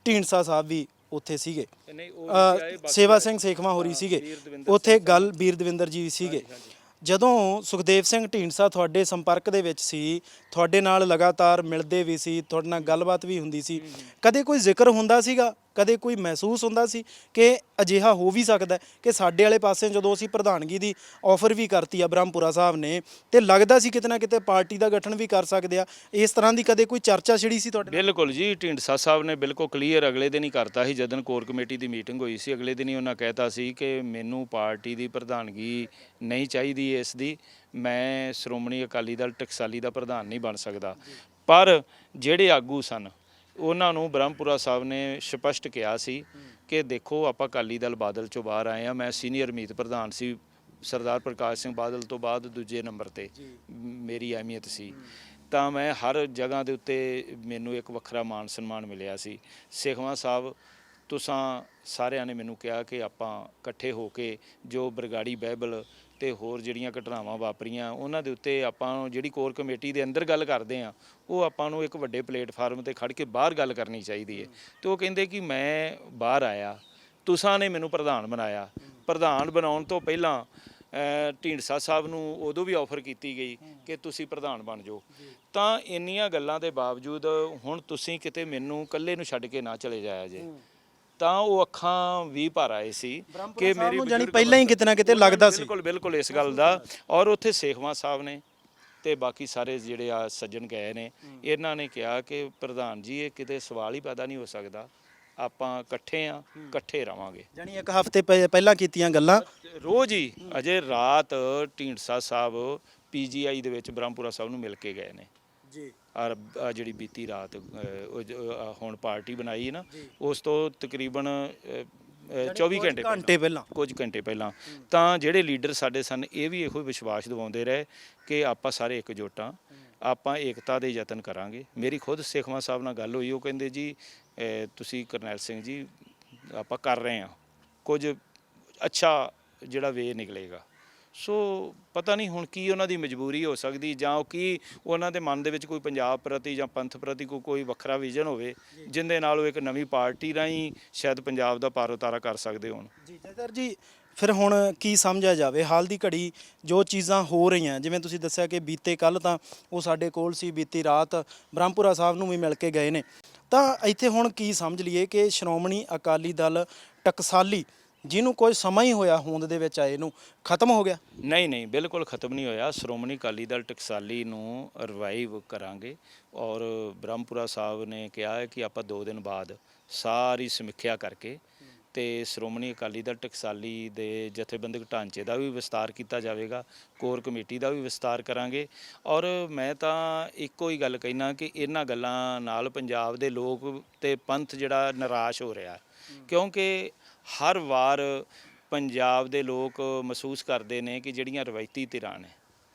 ਢੀਂਡਸਾ ਸਾਹਿਬ ਵੀ ਉੱਥੇ ਸੀਗੇ, ਸੇਵਾ ਸਿੰਘ ਸੇਖਵਾਂ ਹੋਰੀ ਸੀਗੇ ਉੱਥੇ, ਗੱਲ ਵੀਰ ਦਵਿੰਦਰ ਜੀ ਵੀ ਸੀਗੇ। ਜਦੋਂ ਸੁਖਦੇਵ ਸਿੰਘ ਢੀਂਡਸਾ ਤੁਹਾਡੇ ਸੰਪਰਕ ਦੇ ਵਿੱਚ ਸੀ, ਤੁਹਾਡੇ ਨਾਲ ਲਗਾਤਾਰ ਮਿਲਦੇ ਵੀ ਸੀ, ਤੁਹਾਡੇ ਨਾਲ ਗੱਲਬਾਤ ਵੀ ਹੁੰਦੀ ਸੀ, ਕਦੇ ਕੋਈ ਜ਼ਿਕਰ ਹੁੰਦਾ ਸੀਗਾ, ਕਦੇ ਕੋਈ ਮਹਿਸੂਸ ਹੁੰਦਾ ਸੀ ਕਿ ਅਜਿਹਾ ਹੋ ਵੀ ਸਕਦਾ ਕਿ ਸਾਡੇ ਵਾਲੇ ਪਾਸੇ ਜਦੋਂ ਅਸੀਂ ਪ੍ਰਧਾਨਗੀ ਦੀ ਆਫਰ ਵੀ ਕਰਤੀ ਆ ਬ੍ਰਹਮਪੁਰਾ ਸਾਹਿਬ ਨੇ, ਤੇ ਲੱਗਦਾ ਸੀ ਕਿਤੇ ਨਾ ਕਿਤੇ ਪਾਰਟੀ ਦਾ ਗਠਨ ਵੀ ਕਰ ਸਕਦੇ ਆ, ਇਸ ਤਰ੍ਹਾਂ ਦੀ ਕਦੇ ਕੋਈ ਚਰਚਾ ਛਿੜੀ ਸੀ ਤੁਹਾਡੇ? ਬਿਲਕੁਲ ਜੀ, ਢੀਂਡਸਾ ਸਾਹਿਬ ਨੇ ਬਿਲਕੁਲ ਕਲੀਅਰ ਅਗਲੇ ਦਿਨ ਹੀ ਕਰਤਾ ਸੀ। ਜਦੋਂ ਕੋਰ ਕਮੇਟੀ ਦੀ ਮੀਟਿੰਗ ਹੋਈ ਸੀ, ਅਗਲੇ ਦਿਨ ਹੀ ਉਹਨਾਂ ਕਹਿਤਾ ਸੀ ਕਿ ਮੈਨੂੰ ਪਾਰਟੀ ਦੀ ਪ੍ਰਧਾਨਗੀ ਨਹੀਂ ਚਾਹੀਦੀ ਇਸ ਦੀ, ਮੈਂ ਸ਼੍ਰੋਮਣੀ ਅਕਾਲੀ ਦਲ ਟਕਸਾਲੀ ਦਾ ਪ੍ਰਧਾਨ ਨਹੀਂ ਬਣ ਸਕਦਾ। ਪਰ ਜਿਹੜੇ ਆਗੂ ਸਨ ਉਹਨਾਂ ਨੂੰ ਬ੍ਰਹਮਪੁਰਾ ਸਾਹਿਬ ਨੇ ਸਪਸ਼ਟ ਕਿਹਾ ਸੀ ਕਿ ਦੇਖੋ ਆਪਾਂ ਅਕਾਲੀ ਦਲ ਬਾਦਲ ਚੋਂ ਬਾਹਰ ਆਏ ਹਾਂ, ਮੈਂ ਸੀਨੀਅਰ ਮੀਤ ਪ੍ਰਧਾਨ ਸੀ, ਸਰਦਾਰ ਪ੍ਰਕਾਸ਼ ਸਿੰਘ ਬਾਦਲ ਤੋਂ ਬਾਅਦ ਦੂਜੇ ਨੰਬਰ ਤੇ ਮੇਰੀ ਅਹਿਮੀਅਤ ਸੀ, ਤਾਂ ਮੈਂ ਹਰ ਜਗ੍ਹਾ ਦੇ ਉੱਤੇ ਮੈਨੂੰ ਇੱਕ ਵੱਖਰਾ ਮਾਣ ਸਨਮਾਨ ਮਿਲਿਆ ਸੀ। ਸੇਖਵਾਂ ਸਾਹਿਬ ਤੁਸਾਂ ਸਾਰਿਆਂ ਨੇ ਮੈਨੂੰ ਕਿਹਾ ਕਿ ਆਪਾਂ ਇਕੱਠੇ ਹੋ ਕੇ ਜੋ ਬਰਗਾੜੀ ਬਾਈਬਲ ਤੇ ਹੋਰ ਜਿਹੜੀਆਂ ਘਟਨਾਵਾਂ ਵਾਪਰੀਆਂ ਉਹਨਾਂ ਦੇ ਉੱਤੇ ਆਪਾਂ ਜਿਹੜੀ ਕੋਰ ਕਮੇਟੀ ਦੇ ਅੰਦਰ ਗੱਲ ਕਰਦੇ ਆ ਉਹ ਆਪਾਂ ਨੂੰ ਇੱਕ ਵੱਡੇ ਪਲੇਟਫਾਰਮ ਤੇ ਖੜ ਕੇ ਬਾਹਰ ਗੱਲ ਕਰਨੀ ਚਾਹੀਦੀ ਹੈ। ਤੇ ਉਹ ਕਹਿੰਦੇ ਕਿ ਮੈਂ ਬਾਹਰ ਆਇਆ, ਤੁਸਾਂ ਨੇ ਮੈਨੂੰ ਪ੍ਰਧਾਨ ਬਣਾਇਆ। ਪ੍ਰਧਾਨ ਬਣਾਉਣ ਤੋਂ ਪਹਿਲਾਂ ਢੀਂਡਸਾ ਸਾਹਿਬ ਨੂੰ ਉਦੋਂ ਵੀ ਆਫਰ ਕੀਤੀ ਗਈ ਕਿ ਤੁਸੀਂ ਪ੍ਰਧਾਨ ਬਣ ਜਾਓ। ਤਾਂ ਇੰਨੀਆਂ ਗੱਲਾਂ ਦੇ ਬਾਵਜੂਦ ਹੁਣ ਤੁਸੀਂ ਕਿਤੇ ਮੈਨੂੰ ਇਕੱਲੇ ਨੂੰ ਛੱਡ ਕੇ ਨਾ ਚਲੇ ਜਾਇਆ ਜੇ। ਤਾਂ ਉਹ ਅੱਖਾਂ ਵੀ ਭਰ ਆਏ ਸੀ ਕਿ ਮੇਰੀ ਜਾਨੀ ਪਹਿਲਾਂ ਹੀ ਕਿਤੇ ਨਾ ਕਿਤੇ ਲੱਗਦਾ ਸੀ। ਬਿਲਕੁਲ ਇਸ ਗੱਲ ਦਾ। ਔਰ ਉੱਥੇ ਸੇਖਵਾਂ ਸਾਹਿਬ ਨੇ ਤੇ ਬਾਕੀ ਸਾਰੇ ਜਿਹੜੇ ਆ ਸੱਜਣ ਗਏ ਨੇ, ਇਹਨਾਂ ਨੇ ਕਿਹਾ ਕਿ ਪ੍ਰਧਾਨ ਜੀ ਇਹ ਕਿਤੇ ਸਵਾਲ ਹੀ ਪੈਦਾ ਨਹੀਂ ਹੋ ਸਕਦਾ, ਆਪਾਂ ਇਕੱਠੇ ਆ, ਇਕੱਠੇ ਰਵਾਂਗੇ। ਜਾਨੀ ਇੱਕ ਹਫ਼ਤੇ ਪਹਿਲਾਂ ਕੀਤੀਆਂ ਗੱਲਾਂ ਰੋਜ਼ ਹੀ ਅਜੇ ਰਾਤ ਢੀਂਡਸਾ ਸਾਹਿਬ PGI ਦੇ ਵਿੱਚ ਬ੍ਰਹਮਪੁਰਾ ਸਾਹਿਬ ਨੂੰ ਮਿਲ ਕੇ ਗਏ ਨੇ ਜੀ। ਔਰ ਜਿਹੜੀ ਬੀਤੀ ਰਾਤ ਹੁਣ ਪਾਰਟੀ ਬਣਾਈ ਨਾ ਉਸ ਤੋਂ ਤਕਰੀਬਨ 24 ਘੰਟੇ ਪਹਿਲਾਂ ਕੁਝ ਘੰਟੇ ਪਹਿਲਾਂ ਤਾਂ ਜਿਹੜੇ ਲੀਡਰ ਸਾਡੇ ਸਨ ਇਹ ਵੀ ਇਹੋ ਵਿਸ਼ਵਾਸ ਦਿਵਾਉਂਦੇ ਰਹੇ ਕਿ ਆਪਾਂ ਸਾਰੇ ਇਕਜੁੱਟ ਹਾਂ, ਆਪਾਂ ਏਕਤਾ ਦੇ ਯਤਨ ਕਰਾਂਗੇ। ਮੇਰੀ ਖੁਦ ਸੇਖਵਾਂ ਸਾਹਿਬ ਨਾਲ ਗੱਲ ਹੋਈ, ਉਹ ਕਹਿੰਦੇ ਜੀ ਤੁਸੀਂ ਕਰਨੈਲ ਸਿੰਘ ਜੀ ਆਪਾਂ ਕਰ ਰਹੇ ਹਾਂ, ਕੁਝ ਅੱਛਾ ਜਿਹੜਾ ਵੇ ਨਿਕਲੇਗਾ। ਸੋ ਪਤਾ ਨਹੀਂ ਹੁਣ ਕੀ ਉਹਨਾਂ ਦੀ ਮਜਬੂਰੀ ਹੋ ਸਕਦੀ ਜਾਂ ਉਹ ਕੀ ਉਹਨਾਂ ਦੇ ਮਨ ਦੇ ਵਿੱਚ ਕੋਈ ਪੰਜਾਬ ਪ੍ਰਤੀ ਜਾਂ ਪੰਥ ਪ੍ਰਤੀ ਕੋਈ ਵੱਖਰਾ ਵਿਜ਼ਨ ਹੋਵੇ ਜਿਹਦੇ ਨਾਲ ਉਹ ਇੱਕ ਨਵੀਂ ਪਾਰਟੀ ਰਾਹੀਂ ਸ਼ਾਇਦ ਪੰਜਾਬ ਦਾ ਪਾਰ ਉਤਾਰਾ ਕਰ ਸਕਦੇ ਹੋਣ। ਜੀ ਜੈਦਰ ਜੀ, ਫਿਰ ਹੁਣ ਕੀ ਸਮਝਿਆ ਜਾਵੇ ਹਾਲ ਦੀ ਘੜੀ ਜੋ ਚੀਜ਼ਾਂ ਹੋ ਰਹੀਆਂ, ਜਿਵੇਂ ਤੁਸੀਂ ਦੱਸਿਆ ਕਿ ਬੀਤੇ ਕੱਲ ਤਾਂ ਉਹ ਸਾਡੇ ਕੋਲ ਸੀ, ਬੀਤੀ ਰਾਤ ਬ੍ਰਹਮਪੁਰਾ ਸਾਹਿਬ ਨੂੰ ਵੀ ਮਿਲ ਕੇ ਗਏ ਨੇ, ਤਾਂ ਇੱਥੇ ਹੁਣ ਕੀ ਸਮਝ ਲਈਏ ਕਿ ਸ਼੍ਰੋਮਣੀ ਅਕਾਲੀ ਦਲ ਟਕਸਾਲੀ ਜਿਹਨੂੰ ਕੋਈ ਸਮਾਂ ਹੀ ਹੋਇਆ ਹੋਂਦ ਦੇ ਵਿੱਚ ਆਏ ਨੂੰ ਖਤਮ ਹੋ ਗਿਆ? ਨਹੀਂ, ਬਿਲਕੁਲ ਖਤਮ ਨਹੀਂ ਹੋਇਆ। ਸ਼੍ਰੋਮਣੀ ਅਕਾਲੀ ਦਲ ਟਕਸਾਲੀ ਨੂੰ ਰਿਵਾਈਵ ਕਰਾਂਗੇ ਔਰ ਬ੍ਰਹਮਪੁਰਾ ਸਾਹਿਬ ਨੇ ਕਿਹਾ ਹੈ ਕਿ ਆਪਾਂ 2 ਦਿਨ ਬਾਅਦ ਸਾਰੀ ਸਮੀਖਿਆ ਕਰਕੇ ਤੇ ਸ਼੍ਰੋਮਣੀ ਅਕਾਲੀ ਦਲ ਟਕਸਾਲੀ ਦੇ ਜਥੇਬੰਦਕ ਢਾਂਚੇ ਦਾ ਵੀ ਵਿਸਤਾਰ ਕੀਤਾ ਜਾਵੇਗਾ, ਕੋਰ ਕਮੇਟੀ ਦਾ ਵੀ ਵਿਸਤਾਰ ਕਰਾਂਗੇ। ਔਰ ਮੈਂ ਤਾਂ ਇੱਕੋ ਹੀ ਗੱਲ ਕਹਿਣਾ ਕਿ ਇਹਨਾਂ ਗੱਲਾਂ ਨਾਲ ਪੰਜਾਬ ਦੇ ਲੋਕ ਤੇ ਪੰਥ ਜਿਹੜਾ ਨਿਰਾਸ਼ ਹੋ ਰਿਹਾ, ਕਿਉਂਕਿ ਹਰ ਵਾਰ ਪੰਜਾਬ ਦੇ ਲੋਕ ਮਹਿਸੂਸ ਕਰਦੇ ਨੇ ਕਿ ਜਿਹੜੀਆਂ ਰਵਾਇਤੀ ਧਿਰਾਂ ਨੇ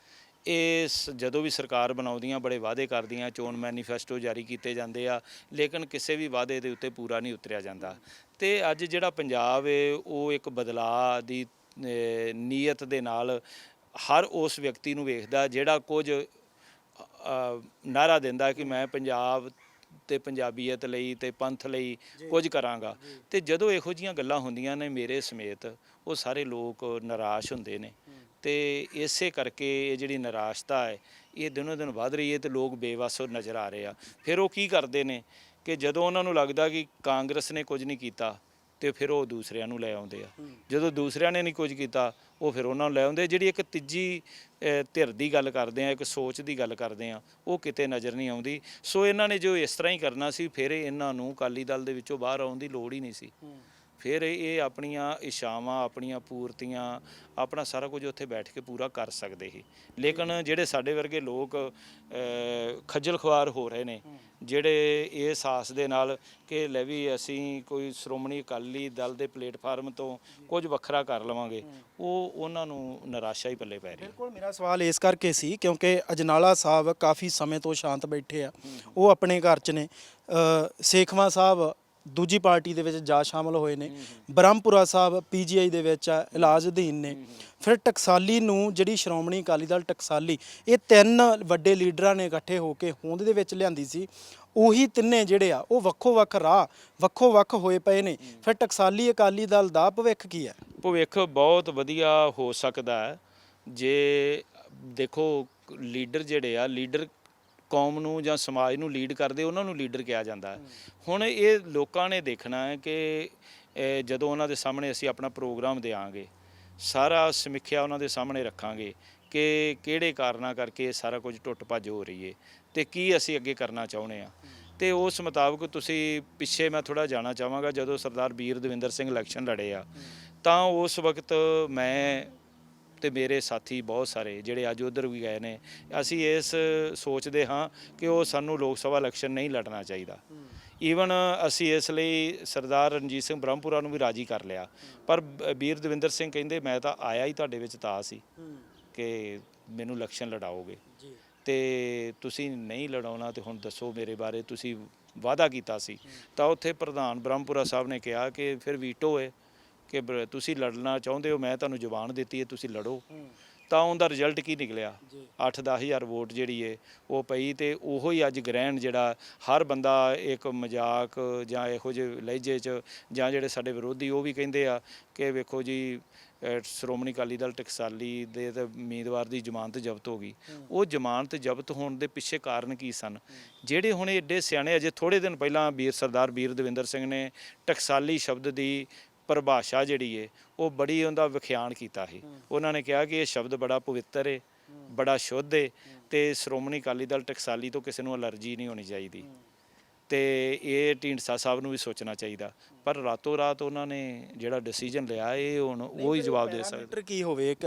ਇਹ ਜਦੋਂ ਵੀ ਸਰਕਾਰ ਬਣਾਉਂਦੀਆਂ ਬੜੇ ਵਾਅਦੇ ਕਰਦੀਆਂ, ਚੋਣ ਮੈਨੀਫੈਸਟੋ ਜਾਰੀ ਕੀਤੇ ਜਾਂਦੇ ਆ, ਲੇਕਿਨ ਕਿਸੇ ਵੀ ਵਾਅਦੇ ਦੇ ਉੱਤੇ ਪੂਰਾ ਨਹੀਂ ਉਤਰਿਆ ਜਾਂਦਾ। ਤੇ ਅੱਜ ਜਿਹੜਾ ਪੰਜਾਬ ਹੈ ਉਹ ਇੱਕ ਬਦਲਾਅ ਦੀ ਨੀਅਤ ਦੇ ਨਾਲ ਹਰ ਉਸ ਵਿਅਕਤੀ ਨੂੰ ਵੇਖਦਾ ਜਿਹੜਾ ਕੁਝ ਨਾਅਰਾ ਦਿੰਦਾ ਕਿ ਮੈਂ ਪੰਜਾਬ ਤੇ ਪੰਜਾਬੀਅਤ ਲਈ ਤੇ ਪੰਥ ਲਈ ਕੁਝ ਕਰਾਂਗਾ। ਤੇ ਜਦੋਂ ਇਹੋ ਜਿਹੀਆਂ ਗੱਲਾਂ ਹੁੰਦੀਆਂ ਨੇ ਮੇਰੇ ਸਮੇਤ ਉਹ ਸਾਰੇ ਲੋਕ ਨਿਰਾਸ਼ ਹੁੰਦੇ ਨੇ ਤੇ ਇਸੇ ਕਰਕੇ ਇਹ ਜਿਹੜੀ ਨਿਰਾਸ਼ਤਾ ਹੈ ਇਹ ਦਿਨੋਂ ਦਿਨ ਵੱਧ ਰਹੀ ਹੈ ਤੇ ਲੋਕ ਬੇਵੱਸ ਨਜ਼ਰ ਆ ਰਹੇ ਆ। ਫਿਰ ਉਹ ਕੀ ਕਰਦੇ ਨੇ ਕਿ ਜਦੋਂ ਉਹਨਾਂ ਨੂੰ ਲੱਗਦਾ ਕਿ ਕਾਂਗਰਸ ਨੇ ਕੁਝ ਨਹੀਂ ਕੀਤਾ ਤੇ ਫਿਰ ਉਹ ਦੂਸਰਿਆਂ ਨੂੰ ਲੈ ਆਉਂਦੇ ਆ, ਜਦੋਂ ਦੂਸਰਿਆਂ ਨੇ ਨਹੀਂ ਕੁਝ ਕੀਤਾ ਉਹ ਫਿਰ ਉਹਨਾਂ ਨੂੰ ਲੈ ਆਉਂਦੇ। ਜਿਹੜੀ ਇੱਕ ਤੀਜੀ ਧਿਰ ਦੀ ਗੱਲ ਕਰਦੇ ਆ, ਇੱਕ ਸੋਚ ਦੀ ਗੱਲ ਕਰਦੇ ਆ, ਉਹ ਕਿਤੇ ਨਜ਼ਰ ਨਹੀਂ ਆਉਂਦੀ। ਸੋ ਇਹਨਾਂ ਨੇ ਜੋ ਇਸ ਤਰ੍ਹਾਂ ਹੀ ਕਰਨਾ ਸੀ ਫਿਰ ਇਹਨਾਂ ਨੂੰ ਅਕਾਲੀ ਦਲ ਦੇ ਵਿੱਚੋਂ ਬਾਹਰ ਆਉਣ ਦੀ ਲੋੜ ਹੀ ਨਹੀਂ ਸੀ। ਫਿਰ ਇਹ ਆਪਣੀਆਂ ਇੱਛਾਵਾਂ, ਆਪਣੀਆਂ ਪੂਰਤੀਆਂ, ਆਪਣਾ ਸਾਰਾ ਕੁਝ ਉੱਥੇ ਬੈਠ ਕੇ ਪੂਰਾ ਕਰ ਸਕਦੇ ਸੀ। ਲੇਕਿਨ ਜਿਹੜੇ ਸਾਡੇ ਵਰਗੇ ਲੋਕ ਖੱਜਲ ਖੁਆਰ ਹੋ ਰਹੇ ਨੇ, ਜਿਹੜੇ ਇਸ ਆਸ ਦੇ ਨਾਲ ਕਿ ਲੈ ਵੀ ਅਸੀਂ ਕੋਈ ਸ਼੍ਰੋਮਣੀ ਅਕਾਲੀ ਦਲ ਦੇ ਪਲੇਟਫਾਰਮ ਤੋਂ ਕੁਝ ਵੱਖਰਾ ਕਰ ਲਵਾਂਗੇ, ਉਹਨਾਂ ਨੂੰ ਨਿਰਾਸ਼ਾ ਹੀ ਪੱਲੇ ਪੈ ਰਹੀ ਹੈ। ਬਿਲਕੁਲ, ਮੇਰਾ ਸਵਾਲ ਇਸ ਕਰਕੇ ਸੀ ਕਿਉਂਕਿ ਅਜਨਾਲਾ ਸਾਹਿਬ ਕਾਫੀ ਸਮੇਂ ਤੋਂ ਸ਼ਾਂਤ ਬੈਠੇ ਆ, ਉਹ ਆਪਣੇ ਘਰ 'ਚ ਨੇ। ਸੇਖਵਾਂ ਸਾਹਿਬ ਦੂਜੀ ਪਾਰਟੀ ਦੇ ਵਿੱਚ ਜਾ ਸ਼ਾਮਲ ਹੋਏ ਨੇ, ਬ੍ਰਹਮਪੁਰਾ ਸਾਹਿਬ PGI ਦੇ ਵਿੱਚ ਇਲਾਜ ਅਧੀਨ ਨੇ। ਫਿਰ ਟਕਸਾਲੀ ਨੂੰ ਜਿਹੜੀ ਸ਼੍ਰੋਮਣੀ ਅਕਾਲੀ ਦਲ ਟਕਸਾਲੀ ਇਹ 3 ਵੱਡੇ ਲੀਡਰਾਂ ਨੇ ਇਕੱਠੇ ਹੋ ਕੇ ਹੋਂਦ ਦੇ ਵਿੱਚ ਲਿਆਂਦੀ ਸੀ, ਉਹੀ ਤਿੰਨੇ ਜਿਹੜੇ ਆ ਉਹ ਵੱਖੋ-ਵੱਖ ਰਾਹ ਵੱਖੋ-ਵੱਖ ਹੋਏ ਪਏ ਨੇ। ਫਿਰ ਟਕਸਾਲੀ ਅਕਾਲੀ ਦਲ ਦਾ ਭਵਿੱਖ ਕੀ ਹੈ? ਭਵਿੱਖ ਬਹੁਤ ਵਧੀਆ ਹੋ ਸਕਦਾ ਹੈ ਜੇ ਦੇਖੋ ਲੀਡਰ ਜਿਹੜੇ ਆ, ਲੀਡਰ ਕੌਮ ਨੂੰ ਜਾਂ ਸਮਾਜ ਨੂੰ ਲੀਡ ਕਰਦੇ, ਉਹਨਾਂ ਨੂੰ ਲੀਡਰ ਕਿਹਾ ਜਾਂਦਾ। ਹੁਣ ਇਹ ਲੋਕਾਂ ਨੇ ਦੇਖਣਾ ਹੈ ਕਿ ਜਦੋਂ ਉਹਨਾਂ ਦੇ ਸਾਹਮਣੇ ਅਸੀਂ ਆਪਣਾ ਪ੍ਰੋਗਰਾਮ ਦਿਆਂਗੇ, ਸਾਰਾ ਸਮੀਖਿਆ ਉਹਨਾਂ ਦੇ ਸਾਹਮਣੇ ਰੱਖਾਂਗੇ ਕਿ ਕਿਹੜੇ ਕਾਰਨਾਂ ਕਰਕੇ ਸਾਰਾ ਕੁਝ ਟੁੱਟ ਭੱਜ ਹੋ ਰਹੀ ਹੈ ਤੇ ਕੀ ਅਸੀਂ ਅੱਗੇ ਕਰਨਾ ਚਾਹੁੰਦੇ ਹਾਂ। ਤੇ ਉਸ ਮੁਤਾਬਕ ਤੁਸੀਂ ਪਿੱਛੇ ਮੈਂ ਥੋੜ੍ਹਾ ਜਾਣਾ ਚਾਹਾਂਗਾ, ਜਦੋਂ ਸਰਦਾਰ ਵੀਰ ਦਵਿੰਦਰ ਸਿੰਘ ਇਲੈਕਸ਼ਨ ਲੜੇ ਆ ਤਾਂ ਉਸ ਵਕਤ ਮੈਂ ਤੇ ਮੇਰੇ ਸਾਥੀ ਬਹੁਤ ਸਾਰੇ ਜਿਹੜੇ ਅੱਜ ਉੱਧਰ ਵੀ ਗਏ ਨੇ, ਅਸੀਂ ਇਸ ਸੋਚਦੇ ਹਾਂ ਕਿ ਉਹ ਸਾਨੂੰ ਲੋਕ ਸਭਾ ਇਲੈਕਸ਼ਨ ਨਹੀਂ ਲੜਨਾ ਚਾਹੀਦਾ। ਈਵਨ ਅਸੀਂ ਇਸ ਲਈ ਸਰਦਾਰ ਰਣਜੀਤ ਸਿੰਘ ਬ੍ਰਹਮਪੁਰਾ ਨੂੰ ਵੀ ਰਾਜੀ ਕਰ ਲਿਆ, ਪਰ ਵੀਰ ਦਵਿੰਦਰ ਸਿੰਘ ਕਹਿੰਦੇ ਮੈਂ ਤਾਂ ਆਇਆ ਹੀ ਤੁਹਾਡੇ ਵਿੱਚ ਤਾਂ ਸੀ ਕਿ ਮੈਨੂੰ ਇਲੈਕਸ਼ਨ ਲੜਾਓਗੇ। ਤੇ ਤੁਸੀਂ ਨਹੀਂ ਲੜਾਉਣਾ ਤੇ ਹੁਣ ਦੱਸੋ ਮੇਰੇ ਬਾਰੇ, ਤੁਸੀਂ ਵਾਅਦਾ ਕੀਤਾ ਸੀ। ਤਾਂ ਉੱਥੇ ਪ੍ਰਧਾਨ ਬ੍ਰਹਮਪੁਰਾ ਸਾਹਿਬ ਨੇ ਕਿਹਾ ਕਿ ਫਿਰ ਵੀਟੋ ਹੈ ਕਿ ਤੁਸੀਂ ਲੜਨਾ ਚਾਹੁੰਦੇ ਹੋ, ਮੈਂ ਤੁਹਾਨੂੰ ਜ਼ੁਬਾਨ ਦਿੱਤੀ ਹੈ, ਤੁਸੀਂ ਲੜੋ। ਤਾਂ ਉਹਦਾ ਰਿਜ਼ਲਟ ਕੀ ਨਿਕਲਿਆ? 8-10 ਹਜ਼ਾਰ ਵੋਟ ਜਿਹੜੀ ਹੈ ਉਹ ਪਈ, ਤੇ ਉਹੋ ਹੀ ਅੱਜ ਗ੍ਰਹਿਣ ਜਿਹੜਾ ਹਰ ਬੰਦਾ ਇੱਕ ਮਜ਼ਾਕ ਜਾਂ ਇਹੋ ਜਿਹੇ ਲਹਿਜੇ 'ਚ, ਜਾਂ ਜਿਹੜੇ ਸਾਡੇ ਵਿਰੋਧੀ ਉਹ ਵੀ ਕਹਿੰਦੇ ਆ ਕਿ ਵੇਖੋ ਜੀ ਸ਼੍ਰੋਮਣੀ ਅਕਾਲੀ ਦਲ ਟਕਸਾਲੀ ਦੇ ਤਾਂ ਉਮੀਦਵਾਰ ਦੀ ਜ਼ਮਾਨਤ ਜ਼ਬਤ ਹੋ ਗਈ। ਉਹ ਜ਼ਮਾਨਤ ਜ਼ਬਤ ਹੋਣ ਦੇ ਪਿੱਛੇ ਕਾਰਨ ਕੀ ਸਨ? ਜਿਹੜੇ ਹੁਣ ਏਡੇ ਸਿਆਣੇ, ਅਜੇ ਥੋੜ੍ਹੇ ਦਿਨ ਪਹਿਲਾਂ ਸਰਦਾਰ ਵੀਰ ਦਵਿੰਦਰ ਸਿੰਘ ਨੇ ਟਕਸਾਲੀ ਸ਼ਬਦ ਦੀ ਪਰਿਭਾਸ਼ਾ ਜਿਹੜੀ ਹੈ ਉਹ ਬੜੀ ਉਹਦਾ ਵਿਖਿਆਨ ਕੀਤਾ ਸੀ। ਉਹਨਾਂ ਨੇ ਕਿਹਾ ਕਿ ਇਹ ਸ਼ਬਦ ਬੜਾ ਪਵਿੱਤਰ ਹੈ, ਬੜਾ ਸ਼ੁੱਧ ਹੈ, ਤੇ ਸ਼੍ਰੋਮਣੀ ਅਕਾਲੀ ਦਲ ਟਕਸਾਲੀ ਤੋਂ ਕਿਸੇ ਨੂੰ ਅਲਰਜੀ ਨਹੀਂ ਹੋਣੀ ਚਾਹੀਦੀ। ਤੇ ਇਹ ਢੀਂਡਸਾ ਸਾਹਿਬ ਨੂੰ ਵੀ ਸੋਚਣਾ ਚਾਹੀਦਾ। ਪਰ ਰਾਤੋਂ ਰਾਤ ਉਹਨਾਂ ਨੇ ਜਿਹੜਾ ਡਿਸੀਜਨ ਲਿਆ, ਇਹ ਹੁਣ ਉਹ ਹੀ ਜਵਾਬ ਦੇ ਸਕਦੇ। ਪੈਰਾਮੀਟਰ ਕੀ ਹੋਵੇ ਇੱਕ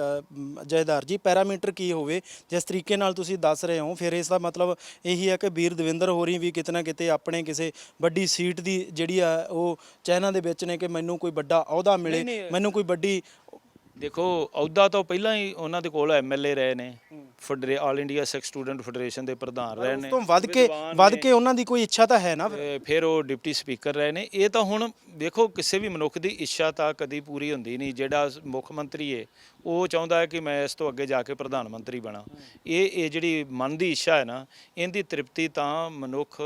ਜਥੇਦਾਰ ਜੀ, ਪੈਰਾਮੀਟਰ ਕੀ ਹੋਵੇ ਜਿਸ ਤਰੀਕੇ ਨਾਲ ਤੁਸੀਂ ਦੱਸ ਰਹੇ ਹੋ? ਫਿਰ ਇਸ ਦਾ ਮਤਲਬ ਇਹੀ ਹੈ ਕਿ ਵੀਰ ਦਵਿੰਦਰ ਹੋਰੀ ਵੀ ਕਿਤੇ ਨਾ ਕਿਤੇ ਆਪਣੇ ਕਿਸੇ ਵੱਡੀ ਸੀਟ ਦੀ ਜਿਹੜੀ ਆ ਉਹ ਚੈਨਾਂ ਦੇ ਵਿੱਚ ਨੇ ਕਿ ਮੈਨੂੰ ਕੋਈ ਵੱਡਾ ਅਹੁਦਾ ਮਿਲੇ, ਮੈਨੂੰ ਕੋਈ ਵੱਡੀ। ਦੇਖੋ ਅਹੁਦਾ ਤਾਂ ਪਹਿਲਾਂ ਹੀ ਉਹਨਾਂ ਦੇ ਕੋਲ MLA ਰਹੇ ਨੇ, ਆਲ ਇੰਡੀਆ ਸਿੱਖ ਸਟੂਡੈਂਟ ਫੈਡਰੇਸ਼ਨ ਦੇ ਪ੍ਰਧਾਨ ਰਹੇ ਨੇ, ਉਸ ਤੋਂ ਵੱਧ ਕੇ ਉਹਨਾਂ ਦੀ ਕੋਈ ਇੱਛਾ ਤਾਂ ਹੈ ਨਾ। ਫਿਰ ਉਹ ਡਿਪਟੀ ਸਪੀਕਰ ਰਹੇ ਨੇ। ਇਹ ਤਾਂ ਹੁਣ ਦੇਖੋ ਕਿਸੇ ਵੀ ਮਨੁੱਖ ਦੀ ਇੱਛਾ ਤਾਂ ਕਦੀ ਪੂਰੀ ਹੁੰਦੀ ਨਹੀਂ। ਜਿਹੜਾ ਮੁੱਖ ਮੰਤਰੀ ਹੈ ਉਹ ਚਾਹੁੰਦਾ ਹੈ ਕਿ ਮੈਂ ਇਸ ਤੋਂ ਅੱਗੇ ਜਾ ਕੇ ਪ੍ਰਧਾਨ ਮੰਤਰੀ ਬਣਾ। ਇਹ ਜਿਹੜੀ ਮਨ ਦੀ ਇੱਛਾ ਹੈ ਨਾ, ਇਹਦੀ ਤ੍ਰਿਪਤੀ ਤਾਂ ਮਨੁੱਖ